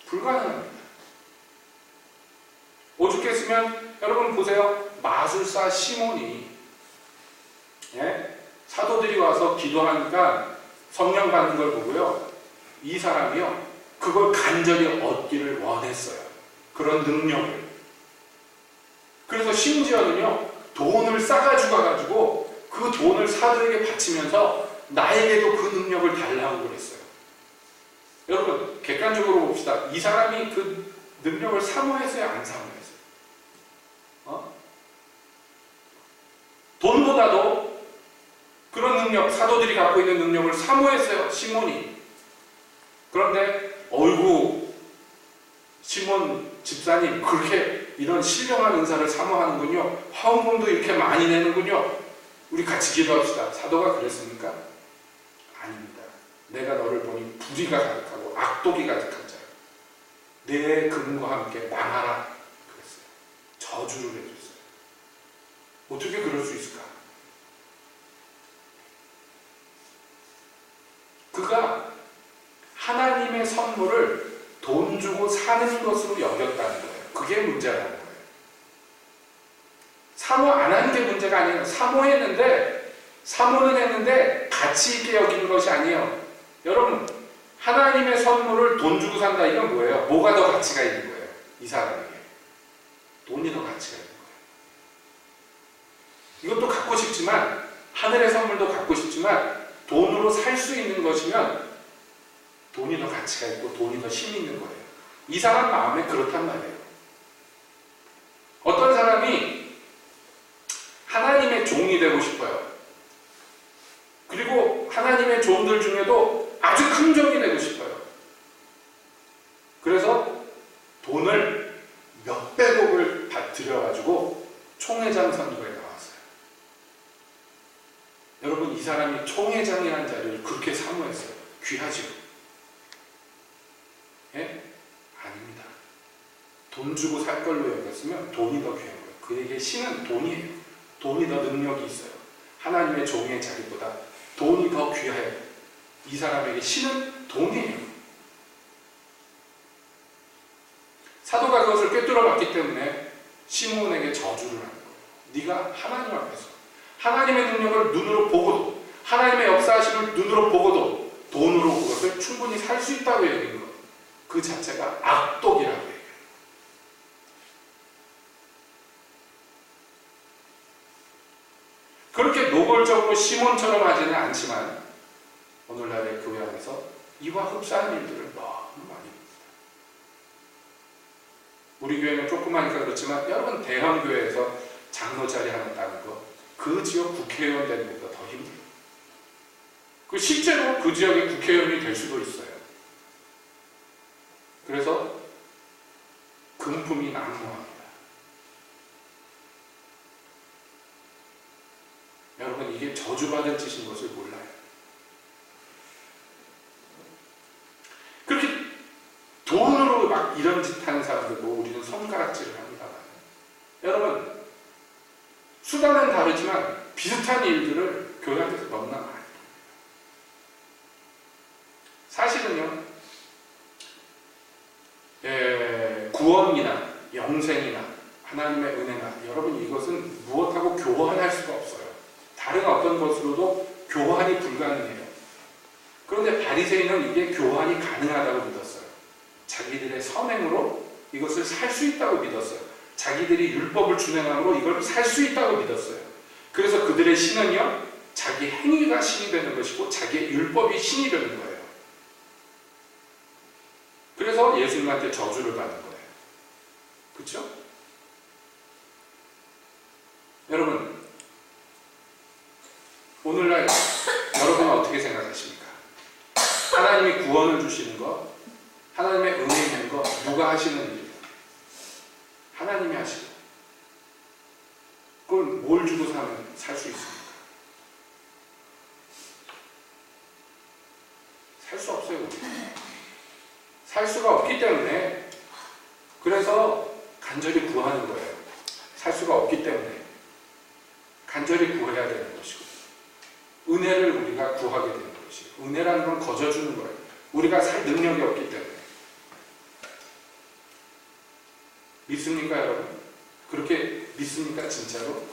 불가능합니다. 오죽했으면 여러분 보세요. 마술사 시몬이 사도들이 와서 기도하니까 성령 받는 걸 보고요, 이 사람이요, 그걸 간절히 얻기를 원했어요. 그런 능력을. 그래서 심지어는요, 돈을 싸가지고 가가지고 그 돈을 사도에게 바치면서 나에게도 그 능력을 달라고 그랬어요. 여러분, 객관적으로 봅시다. 이 사람이 그 능력을 사모했어요, 안 사모했어요? 돈보다도 그런 능력, 사도들이 갖고 있는 능력을 사모했어요, 시몬이. 그런데 어이구, 시몬 집사님 그렇게 이런 신령한 은사를 사모하는군요. 헌금도 이렇게 많이 내는군요. 우리 같이 기도합시다. 사도가 그랬습니까? 아닙니다. 내가 너를 보니 불의가 가득하고 악독이 가득한 자야. 내 금과 함께 망하라 그랬어요. 저주를 해줬어요. 어떻게 그럴 수 있을까? 그가 하나님의 선물을 돈 주고 사는 것으로 여겼다는 거예요. 그게 문제라는 거예요. 사모 안 하는 게 문제가 아니에요. 사모는 했는데 가치 있게 여기는 것이 아니에요. 여러분, 하나님의 선물을 돈 주고 산다, 이건 뭐예요? 뭐가 더 가치가 있는 거예요? 이 사람에게 돈이 더 가치가 있는 거예요. 이것도 갖고 싶지만, 하늘의 선물도 갖고 싶지만 돈으로 살 수 있는 것이면 돈이 더 가치가 있고 돈이 더 힘이 있는 거예요. 이 사람 마음에 그렇단 말이에요. 어떤 사람이 하나님의 종이 되고 싶어요. 그리고 하나님의 종들 중에도 아주 큰 종이 되고 싶어요. 그래서 돈을 몇백억을 들여가지고 총회장 선거에 나왔어요. 여러분, 이 사람이 총회장이라는 자리를 그렇게 사모했어요. 귀하죠? 예? 아닙니다. 돈 주고 살 걸로 여겼으면 돈이 더 귀한 거예요. 그에게 신은 돈이에요. 돈이 더 능력이 있어요. 하나님의 종의 자리보다 돈이 더 귀해요. 이 사람에게 신은 돈이에요. 사도가 그것을 꿰뚫어봤기 때문에 시몬에게 저주를 하는 거예요. 네가 하나님 앞에서 하나님의 능력을 눈으로 보고도, 하나님의 역사하심을 눈으로 보고도 돈으로 그것을 충분히 살 수 있다고 여기는 것, 그 자체가 악독이라고 해요. 그렇게 노골적으로 시몬처럼 하지는 않지만 오늘날의 교회 안에서 이와 흡사한 일들을 너무 많이 봅니다. 우리 교회는 조그마니까 그렇지만 여러분, 대형 교회에서 장로 자리 하나 따는 거, 그 지역 국회의원 되는 것보다 더 힘들어요. 실제로 그 지역의 국회의원이 될 수도 있어요. 그래서 금품이 난무합니다. 여러분, 이게 저주받은 짓인 것을 몰라요. 그렇게 돈으로 막 이런 짓 하는 사람들 보고 우리는 손가락질을 합니다. 여러분, 수단은 다르지만 비슷한 일들을 교회 안에서 너무나 많이 합니다. 사실은요, 구원이나 영생이나 하나님의 은혜나, 여러분, 이것은 무엇하고 교환할 수가 없어요. 다른 어떤 것으로도 교환이 불가능해요. 그런데 바리새인은 이게 교환이 가능하다고 믿었어요. 자기들의 선행으로 이것을 살 수 있다고 믿었어요. 자기들이 율법을 준행함으로 이걸 살 수 있다고 믿었어요. 그래서 그들의 신은요, 자기 행위가 신이 되는 것이고 자기의 율법이 신이 되는 거예요. 그래서 그래서 예수님한테 저주를 받는 거예요. 그렇죠? 여러분, 오늘날 여러분은 어떻게 생각하십니까? 하나님이 구원을 주시는 것, 하나님의 은혜 있는 것, 누가 하시는 일이에요? 하나님이 하시고. 그걸 뭘 주고 살 수 있습니까? 살 수 없어요, 우리. 살 수가 없기 때문에, 그래서 간절히 구하는 거예요. 살 수가 없기 때문에 간절히 구해야 되는 것이고, 은혜를 우리가 구하게 되는 것이고, 은혜라는 건 거저주는 거예요. 우리가 살 능력이 없기 때문에. 믿습니까, 여러분? 그렇게 믿습니까, 진짜로?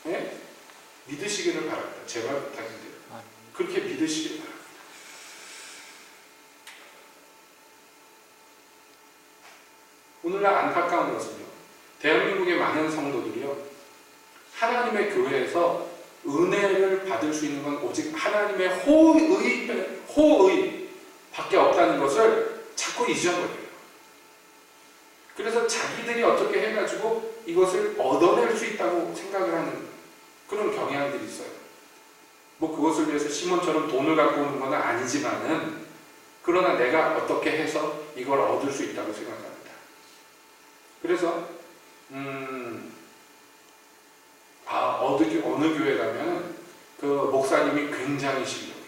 네? 믿으시기를 바랍니다. 제발 부탁인데요. 그렇게 믿으시기를 바랍니다. 오늘날 안타까운 것은요, 대한민국의 많은 성도들이요, 하나님의 교회에서 은혜를 받을 수 있는 건 오직 하나님의 호의 밖에 없다는 것을 자꾸 잊어버려요. 그래서 자기들이 어떻게 해가지고 이것을 얻어낼 수 있다고 생각을 하는 그런 경향들이 있어요. 뭐 그것을 위해서 시몬처럼 돈을 갖고 오는 건 아니지만은, 그러나 내가 어떻게 해서 이걸 얻을 수 있다고 생각합니다. 그래서 어느 교회 가면 그 목사님이 굉장히 신령해.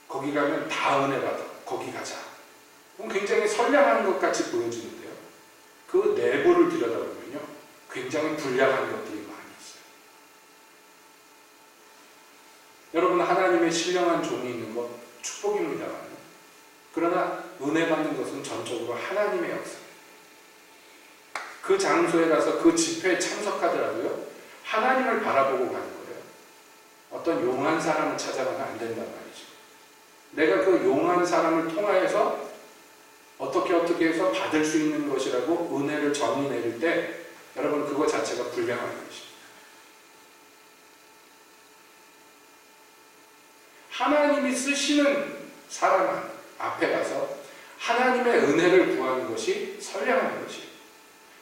거기 가면 다 은혜 받아. 거기 가자. 굉장히 선량한 것 같이 보여지는데요, 그 내부를 들여다보면요, 굉장히 불량한 것들이 많이 있어요. 여러분, 하나님의 신령한 종이 있는 건 축복입니다만, 그러나 은혜 받는 것은 전적으로 하나님의 역사예요. 그 장소에 가서 그 집회에 참석하더라도요, 하나님을 바라보고 가는 거예요. 어떤 용한 사람을 찾아가면 안 된단 말이죠. 내가 그 용한 사람을 통하여서 어떻게 해서 받을 수 있는 것이라고 은혜를 정의 내릴 때, 여러분, 그거 자체가 불량한 것입니다. 하나님이 쓰시는 사람 앞에 가서 하나님의 은혜를 구하는 것이 선량한 것이에요.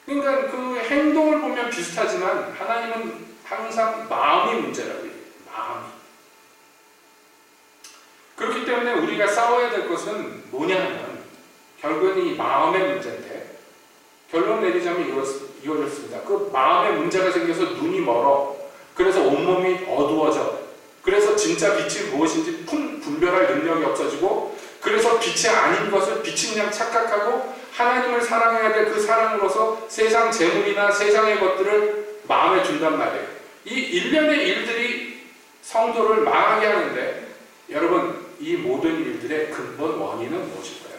그러니까 그 행동을 보면 비슷하지만 하나님은 항상 마음이 문제라고 해요. 마음이. 그렇기 때문에 우리가 싸워야 될 것은 뭐냐면, 결국은 이 마음의 문제인데, 결론 내리자면 이거였습니다. 그 마음에 문제가 생겨서 눈이 멀어. 그래서 온몸이 어두워져. 그래서 진짜 빛이 무엇인지 분별할 능력이 없어지고, 그래서 빛이 아닌 것을 빛인 양 착각하고 하나님을 사랑해야 될 그 사랑으로서 세상 재물이나 세상의 것들을 마음에 둔단 말이에요. 이 일련의 일들이 성도를 망하게 하는데, 여러분, 이 모든 일들의 근본 원인은 무엇일까요?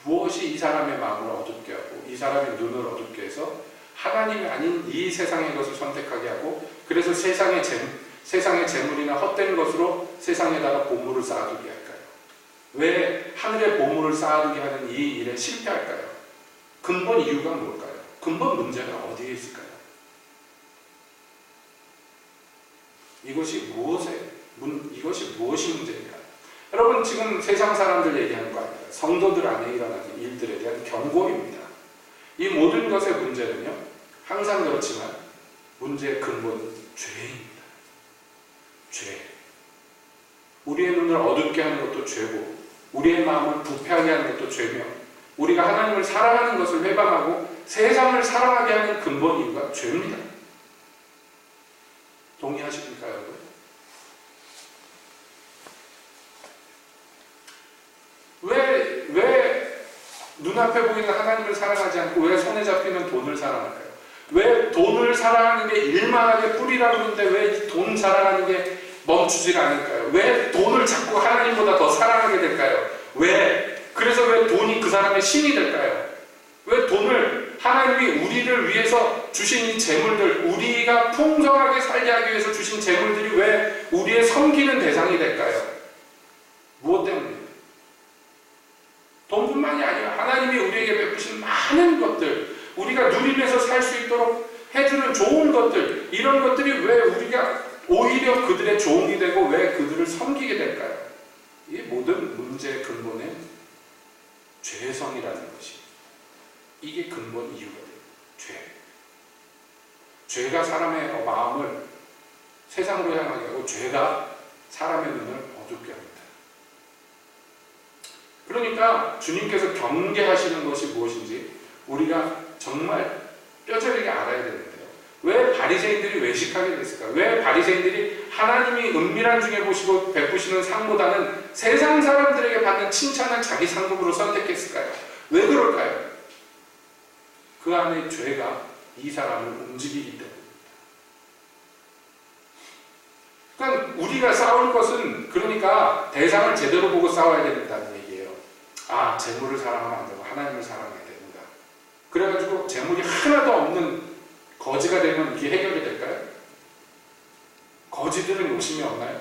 무엇이 이 사람의 마음을 어둡게 하고 이 사람의 눈을 어둡게 해서 하나님이 아닌 이 세상의 것을 선택하게 하고, 그래서 세상의 재물이나 헛된 것으로 세상에다가 보물을 쌓아두게 할까요? 왜 하늘에 보물을 쌓아두게 하는 이 일에 실패할까요? 근본 이유가 뭘까요? 근본 문제가 어디에 있을까요? 이것이 무엇이 문제인가? 여러분, 지금 세상 사람들 얘기하는 거 아니에요. 성도들 안에 일어나는 일들에 대한 경고입니다. 이 모든 것의 문제는요, 항상 그렇지만 문제의 근본은 죄입니다. 죄. 우리의 눈을 어둡게 하는 것도 죄고, 우리의 마음을 부패하게 하는 것도 죄며, 우리가 하나님을 사랑하는 것을 회방하고 세상을 사랑하게 하는 근본 이유가 죄입니다. 동의하십니까, 여러분? 왜 눈앞에 보이는 하나님을 사랑하지 않고 왜 손에 잡히는 돈을 사랑할까요? 왜 돈을 사랑하는 게 일만하게 뿌리라고 하는데 왜 돈 사랑하는 게 멈추질 않을까요? 왜 돈을 자꾸 하나님보다 더 사랑하게 될까요? 그래서 왜 돈이 그 사람의 신이 될까요? 왜 돈을, 하나님이 우리를 위해서 주신 이 재물들, 우리가 풍성하게 살게 하기 위해서 주신 재물들이 왜 우리의 섬기는 대상이 될까요? 무엇 때문에? 돈뿐만이 아니라 하나님이 우리에게 베푸신 많은 것들, 우리가 누리면서 살 수 있도록 해주는 좋은 것들, 이런 것들이 왜 우리가 오히려 그들의 종이 되고 왜 그들을 섬기게 될까요? 이 모든 문제의 근본은 죄성이라는 것이, 이게 근본 이유가 돼요. 죄가 사람의 마음을 세상으로 향하게 하고, 죄가 사람의 눈을 어둡게 합니다. 그러니까 주님께서 경계하시는 것이 무엇인지 우리가 정말 뼈저리게 알아야 되는데요. 왜 바리새인들이 외식하게 됐을까? 왜 바리새인들이 하나님이 은밀한 중에 보시고 베푸시는 상보다는 세상 사람들에게 받는 칭찬을 자기 상급으로 선택했을까요? 왜 그럴까요? 그 안에 죄가 이 사람을 움직이기 때문입니다. 그러니까 우리가 싸울 것은, 그러니까 대상을 제대로 보고 싸워야 된다는 얘기예요. 아, 재물을 사랑하면 안 되고 하나님을 사랑해야 됩니다. 그래가지고 재물이 하나도 없는 거지가 되면 이게 해결이 될까요? 거지들은 욕심이 없나요?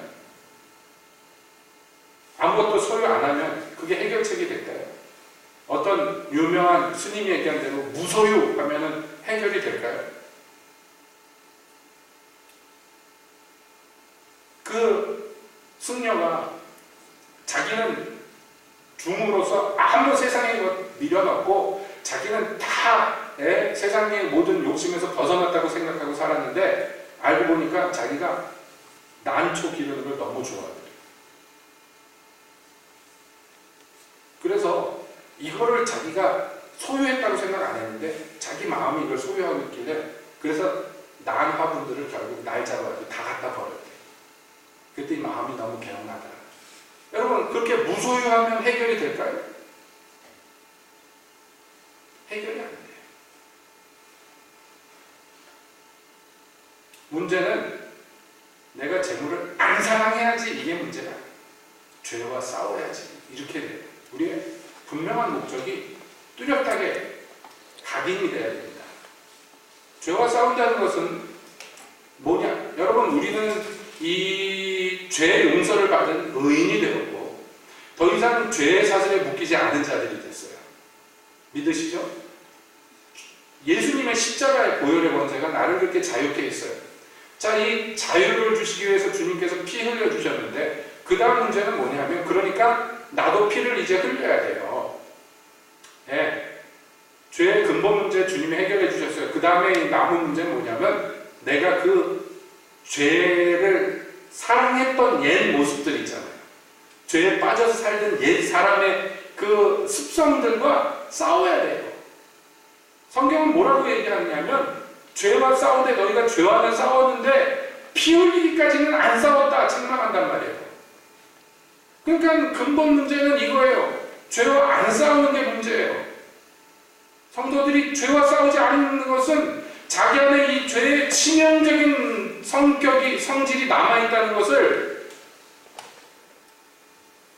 아무것도 소유 안 하면 그게 해결책이 될까요? 어떤 유명한 스님이 얘기한 대로 무소유 하면은 해결이 될까요? 그 승려가 자기는 중으로서 아무 세상의 것 밀어넣고 자기는 다 세상의 모든 욕심에서 벗어났다고 생각하고 살았는데, 알고 보니까 자기가 난초 기르는 걸 너무 좋아하더래요. 그래서 이거를 자기가 소유했다고 생각 안 했는데 자기 마음이 이걸 소유하고 있길래, 그래서 난 화분들을 결국 날 잡아가지고 다 갖다 버렸대. 그때 마음이 너무 개운하더라. 여러분, 그렇게 무소유하면 해결이 될까요? 해결이 안 돼요. 문제는 내가 재물을 안 사랑해야지, 이게 문제야. 죄와 싸워야지, 이렇게 돼요. 우리의 분명한 목적이 뚜렷하게 각인이 돼야 됩니다. 죄와 싸운다는 것은 뭐냐? 여러분, 우리는 이 죄 용서를 받은 의인이 되었고 더 이상 죄의 사슬에 묶이지 않은 자들이 됐어요. 믿으시죠? 예수님의 십자가의 보혈의 권세가 나를 그렇게 자유케 했어요. 자, 이 자유를 주시기 위해서 주님께서 피 흘려주셨는데, 그 다음 문제는 뭐냐면, 그러니까 나도 피를 이제 흘려야 돼요. 네. 죄의 근본 문제 주님이 해결해 주셨어요. 그 다음에 남은 문제는 뭐냐면, 내가 그 죄를 사랑했던 옛 모습들 있잖아요. 죄에 빠져서 살던 옛 사람의 그 습성들과 싸워야 돼요. 성경은 뭐라고 얘기하냐면, 죄와 싸우되 너희가 죄와는 싸웠는데 피 흘리기까지는 안 싸웠다 책망한단 말이에요. 그러니까 근본 문제는 이거예요. 죄와 안 싸우는 게 문제예요. 성도들이 죄와 싸우지 않는 것은 자기 안에 이 죄의 치명적인 성질이 남아있다는 것을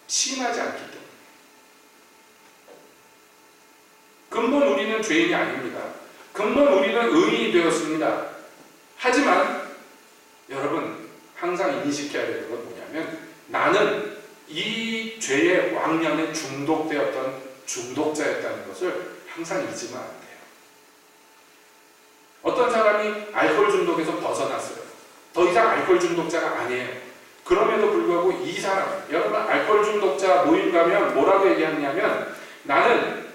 시인하지 않기 때문에. 근본 우리는 죄인이 아닙니다. 근본 우리는 의인이 되었습니다. 하지만 여러분, 항상 인식해야 되는 건 뭐냐면, 나는 이 죄의 왕년에 중독되었던 중독자였다는 것을 항상 잊으면 안 돼요. 어떤 사람이 알코올 중독에서 벗어났어요. 더 이상 알코올 중독자가 아니에요. 그럼에도 불구하고 이 사람, 여러분, 알코올 중독자 모임 가면 뭐라고 얘기하냐면, 나는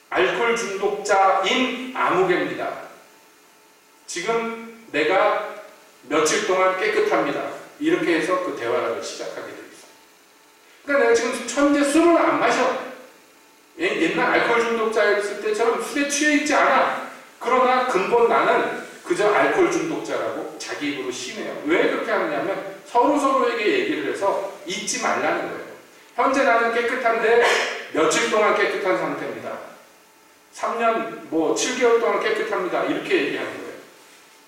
알코올 중독자인 아무개입니다. 지금 내가 며칠 동안 깨끗합니다. 이렇게 해서 그 대화를 시작하게 되어 있어요. 그러니까 내가 지금 현재 술을 안 마셔. 옛날 알코올 중독자였을 때처럼 술에 취해 있지 않아. 그러나 근본 나는 그저 알코올 중독자라고 자기 입으로 시인해요. 왜 그렇게 하느냐면 서로에게 얘기를 해서 잊지 말라는 거예요. 현재 나는 깨끗한데 며칠 동안 깨끗한 상태입니다. 3년, 7개월 동안 깨끗합니다. 이렇게 얘기하는 거예요.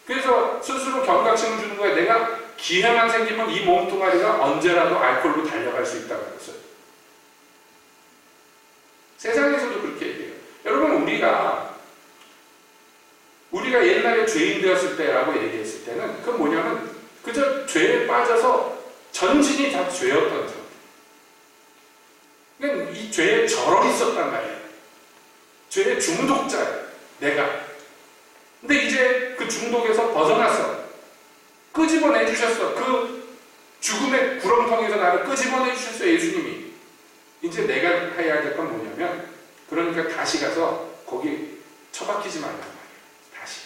그래서 스스로 경각심을 주는 거예요. 내가 기회만 생기면 이 몸뚱아리가 언제라도 알코올로 달려갈 수 있다는 것을. 세상에서도 그렇게 얘기해요. 여러분, 우리가 옛날에 죄인 되었을 때라고 얘기했을 때는 그건 뭐냐면 그저 죄에 빠져서 전신이 다 죄였던 상태. 그러니까 이 죄에 절어 있었단 말이에요. 죄의 중독자예요, 내가. 근데 이제 그 중독에서 벗어났어. 끄집어내 주셨어. 그 죽음의 구렁텅이에서 나를 끄집어내 주셨어요. 예수님이. 이제 내가 해야 될 건 뭐냐면, 그러니까 다시 가서 거기 처박히지 말란 말이에요. 다시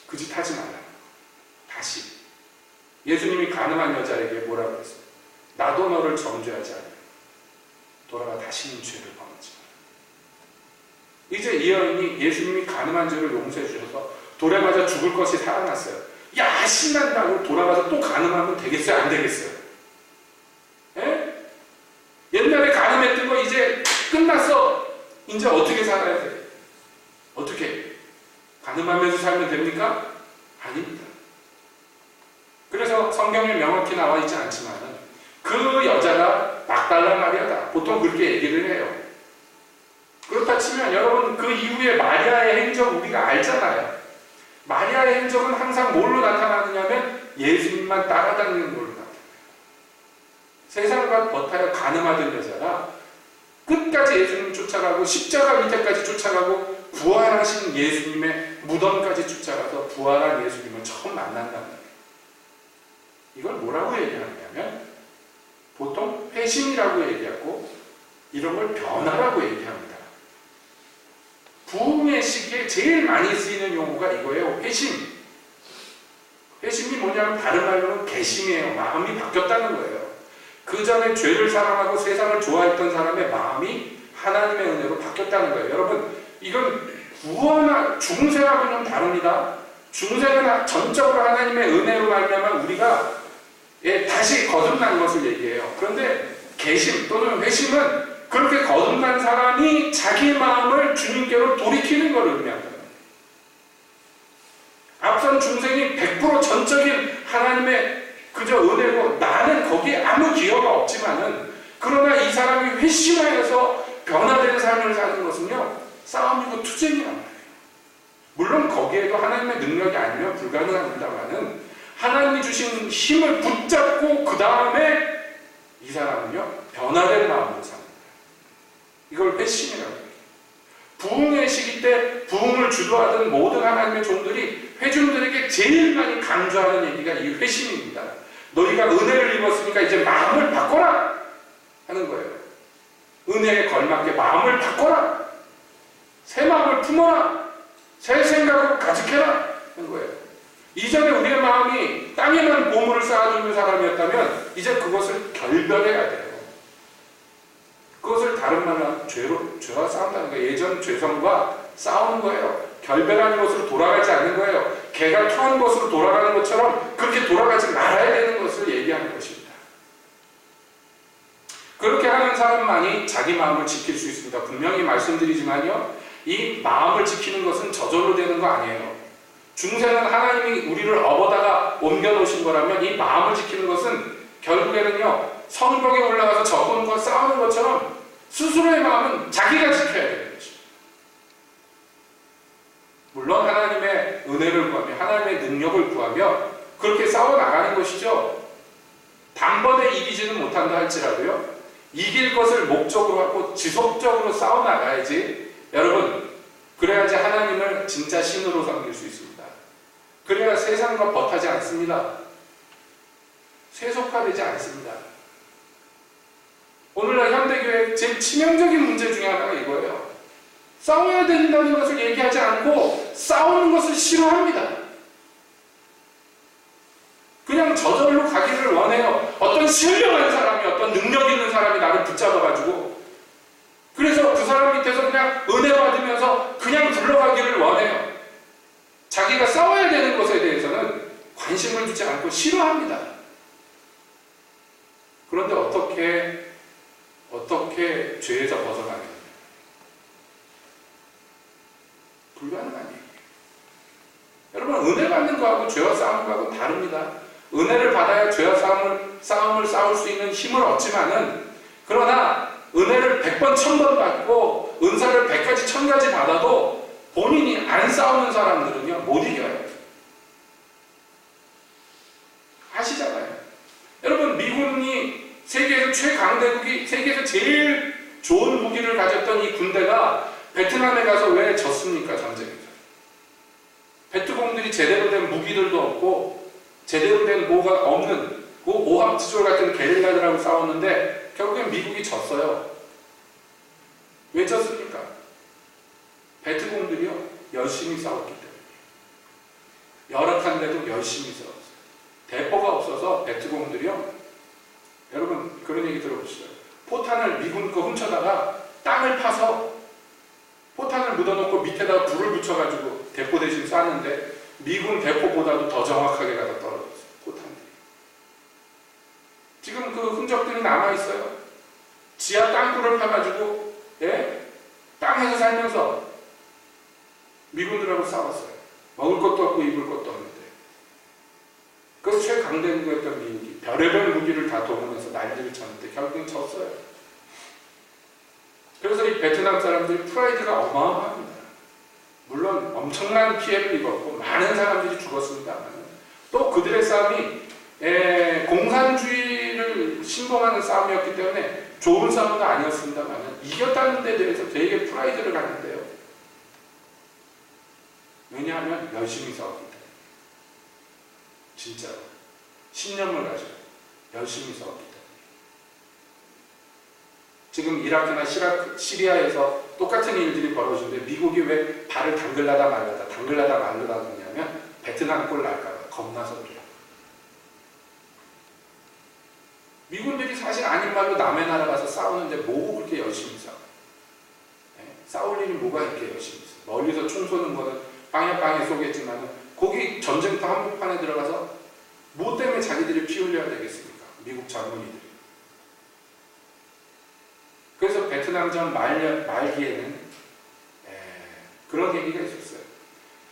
그 짓 하지 말란 말이에요. 다시 예수님이 가늠한 여자에게 뭐라고 그랬어요? 나도 너를 정죄하지 않아. 돌아가 다시는 죄를 범하지 마라. 이제 이 여인이 예수님이 가늠한 죄를 용서해 주셔서 돌에 맞아 죽을 것이 살아났어요. 야, 신난다고 돌아가서 또 가늠하면 되겠어요? 안 되겠어요? 에? 옛날에 가늠했던 거 이제 끝났어. 이제 어떻게 살아야 돼? 어떻게? 가늠하면서 살면 됩니까? 아닙니다. 그래서 성경에 명확히 나와 있지 않지만 그 여자가 막달라 마리아다. 보통 그렇게 얘기를 해요. 그렇다 치면 여러분 그 이후에 마리아의 행적 우리가 알잖아요. 마리아의 행적은 항상 뭘로 나타나느냐면 예수님만 따라다니는 걸로 나타나요. 세상과 버타여 가늠하던 여자가 끝까지 예수님 쫓아가고 십자가 밑에까지 쫓아가고 부활하신 예수님의 무덤까지 쫓아가서 부활한 예수님을 처음 만난단 말이에요. 이걸 뭐라고 얘기하냐면 보통 회심이라고 얘기하고 이런 걸 변화라고 얘기합니다. 부흥의 시기에 제일 많이 쓰이는 용어가 이거예요. 회심. 회심이 뭐냐면 다른 말로는 개심이에요. 마음이 바뀌었다는 거예요. 그 전에 죄를 사랑하고 세상을 좋아했던 사람의 마음이 하나님의 은혜로 바뀌었다는 거예요. 여러분, 이건 구원과 중생하고는 좀 다릅니다. 중생은 전적으로 하나님의 은혜로 말미암아 우리가 다시 거듭난 것을 얘기해요. 그런데 개심 또는 회심은 그렇게 거듭난 사람이 자기 마음을 주님께로 돌이키는 것을 의미한다. 앞선 중생이 100% 전적인 하나님의 그저 은혜고 나는 거기에 아무 기여가 없지만은 그러나 이 사람이 회심하여서 변화된 삶을 사는 것은요 싸움이고 투쟁이란 말이에요. 물론 거기에도 하나님의 능력이 아니면 불가능합니다만은 하나님이 주신 힘을 붙잡고 그 다음에 이 사람은요 변화된 마음으로 삽니다. 이걸 회심이라고 해요. 부흥의 시기 때 부흥을 주도하던 모든 하나님의 종들이 회중들에게 제일 많이 강조하는 얘기가 이 회심입니다. 너희가 은혜를 입었으니까 이제 마음을 바꿔라 하는 거예요. 은혜에 걸맞게 마음을 바꿔라. 새 마음을 품어라. 새 생각으로 가득해라 하는 거예요. 이전에 우리의 마음이 땅에만 보물을 쌓아두는 사람이었다면 이제 그것을 결별해야 돼요. 그것을 다른 말로 하면 죄와 싸운다는 거예요. 예전 죄성과 싸우는 거예요. 결별하는 것으로 돌아가지 않는 거예요. 개가 토한 것으로 돌아가는 것처럼 그렇게 돌아가지 말아야 되는 것을 얘기하는 것입니다. 그렇게 하는 사람만이 자기 마음을 지킬 수 있습니다. 분명히 말씀드리지만요. 이 마음을 지키는 것은 저절로 되는 거 아니에요. 중생은 하나님이 우리를 업어다가 옮겨놓으신 거라면 이 마음을 지키는 것은 결국에는요. 성벽에 올라가서 적군과 싸우는 것처럼 스스로의 마음은 자기가 지켜야 되는 것입니다. 물론 하나님의 은혜를 구하며 하나님의 능력을 구하며 그렇게 싸워나가는 것이죠. 단번에 이기지는 못한다 할지라도요. 이길 것을 목적으로 하고 지속적으로 싸워나가야지 여러분 그래야지 하나님을 진짜 신으로 섬길 수 있습니다. 그래야 세상과 벗하지 않습니다. 세속화되지 않습니다. 오늘날 현대교회의 제일 치명적인 문제 중에 하나가 이거예요. 싸워야 된다는 것을 얘기하지 않고 싸우는 것을 싫어합니다. 그냥 저절로 가기를 원해요. 어떤 신령한 사람이 어떤 능력 있는 사람이 나를 붙잡아가지고 그래서 그 사람 밑에서 그냥 은혜 받으면서 그냥 굴러가기를 원해요. 자기가 싸워야 되는 것에 대해서는 관심을 두지 않고 싫어합니다. 그런데 어떻게 죄에서 벗어나게 됩니까? 불가능한 얘기예요. 여러분 은혜 받는 거하고 죄와 싸우는 거하고 다릅니다. 은혜를 받아야 죄와 싸움을 싸울 수 있는 힘을 얻지만은 그러나 은혜를 100번 1000번 받고 은사를 100가지 1000가지 받아도 본인이 안 싸우는 사람들은요 못 이겨요. 아시잖아요. 여러분 미군이 세계에서 최강대국이 세계에서 제일 좋은 무기를 가졌던 이 군대가 베트남에 가서 왜 졌습니까? 전쟁에서. 베트공들이 제대로 된 무기들도 없고 제대로 된 뭐가 없는 그 오합지졸 같은 게릴라들하고 싸웠는데 결국엔 미국이 졌어요. 왜 졌습니까? 베트공들이요 열심히 싸웠기 때문에. 열악한데도 열심히 싸웠어요. 대포가 없어서 베트공들이요, 여러분 그런 얘기 들어보시죠. 포탄을 미군 거 훔쳐다가 땅을 파서 포탄을 묻어놓고 밑에다가 불을 붙여가지고 대포 대신 쐈는데 미군 대포보다도 더 정확하게 가서 떨어졌어요. 포탄들이. 지금 그 흔적들이 남아있어요. 지하 땅굴을 파가지고 땅에서 살면서 미군들하고 싸웠어요. 먹을 것도 없고 입을 것도 없는데. 그 최강대국이었던 미국이 별의별 무기를 다 동원해서 난리를 쳤는데 결국엔 졌어요. 그래서 이 베트남 사람들이 프라이드가 어마어마합니다. 물론 엄청난 피해를 입었고 많은 사람들이 죽었습니다만 또 그들의 싸움이 공산주의를 신봉하는 싸움이었기 때문에 좋은 싸움도 아니었습니다만 이겼다는 데 대해서 되게 프라이드를 갖는데요. 왜냐하면 열심히 싸웠기 때문에. 진짜로 신념을 가지고 열심히 싸웠기 때문에. 지금 이라크나 시리아에서 똑같은 일들이 벌어지는데 미국이 왜 발을 담글라다 말라다 그러냐면 베트남 꼴 날까봐 겁나서 그래요. 미군들이 사실 아닌 말로 남의 나라 가서 싸우는데 뭐 그렇게 열심히 싸워요? 싸울 일이 뭐가 이렇게 열심히 있어요? 멀리서 총 쏘는 거는 빵야 쏘겠지만 거기 전쟁터 한복판에 들어가서 뭐 때문에 자기들이 피 흘려야 되겠습니까? 미국 장군이들이. 그래서 베트남전 말기에는 그런 얘기가 있었어요.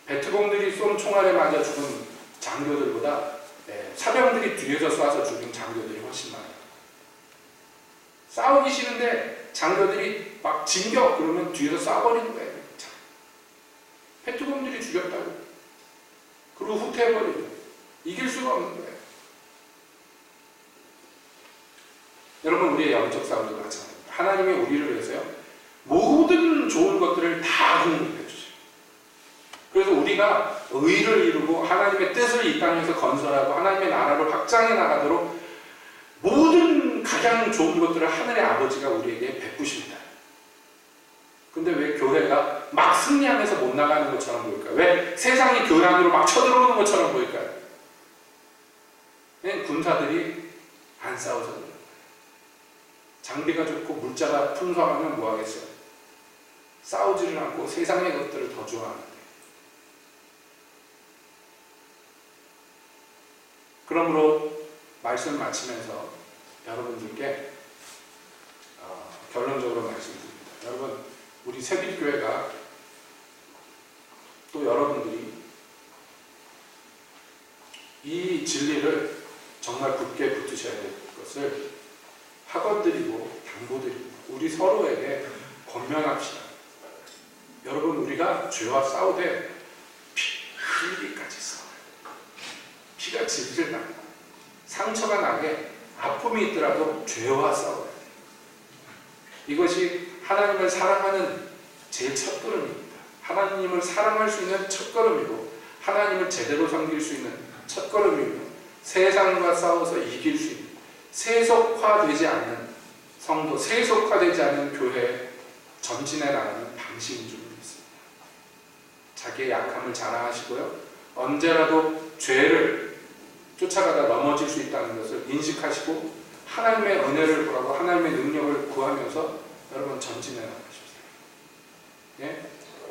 베트공들이 쏜 총알에 맞아 죽은 장교들보다 사병들이 뒤에서 쏴서 죽은 장교들이 훨씬 많아요. 싸우기 싫은데 장교들이 막 진격 그러면 뒤에서 쏴버리는 거예요. 베트공들이 죽였다고. 그리고 후퇴해버리고 이길 수가 없는 거예요. 여러분 우리의 영적 싸움도 마찬가지입니다. 하나님이 우리를 위해서요 모든 좋은 것들을 다 공급해 주세요. 그래서 우리가 의를 이루고 하나님의 뜻을 이 땅에서 건설하고 하나님의 나라를 확장해 나가도록 모든 가장 좋은 것들을 하늘의 아버지가 우리에게 베푸십니다. 근데 왜 교회가 막 승리하면서 못 나가는 것처럼 보일까요? 왜 세상이 교회 안으로 막 쳐들어오는 것처럼 보일까요? 군사들이 안 싸워서 그래요. 장비가 좋고 물자가 풍성하면 뭐 하겠어요? 싸우지를 않고 세상의 것들을 더 좋아하는데. 그러므로 말씀 마치면서 여러분들께 결론적으로 말씀드립니다. 여러분 우리 새빛교회가 또 여러분들이 이 진리를 정말 굳게 붙으셔야 될 것을 학원드리고 당부드리고 우리 서로에게 권면합시다. 여러분 우리가 죄와 싸우되 피 흘리기까지 싸워요. 피가 질질 나고 상처가 나게 아픔이 있더라도 죄와 싸워야 돼요. 이것이 하나님을 사랑하는 제일 첫걸음입니다. 하나님을 사랑할 수 있는 첫걸음이고 하나님을 제대로 섬길 수 있는 첫걸음이며 세상과 싸워서 이길 수 있는 세속화되지 않는 성도, 세속화되지 않는 교회에 전진해 나가는 방식인 줄 믿습니다. 자기의 약함을 자랑하시고요. 언제라도 죄를 쫓아가다 넘어질 수 있다는 것을 인식하시고 하나님의 은혜를 구하고 하나님의 능력을 구하면서 여러분 전진해 나가십시오. 예?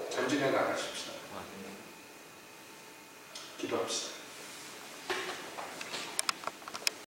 전진해 나가십시오. 기도합시다.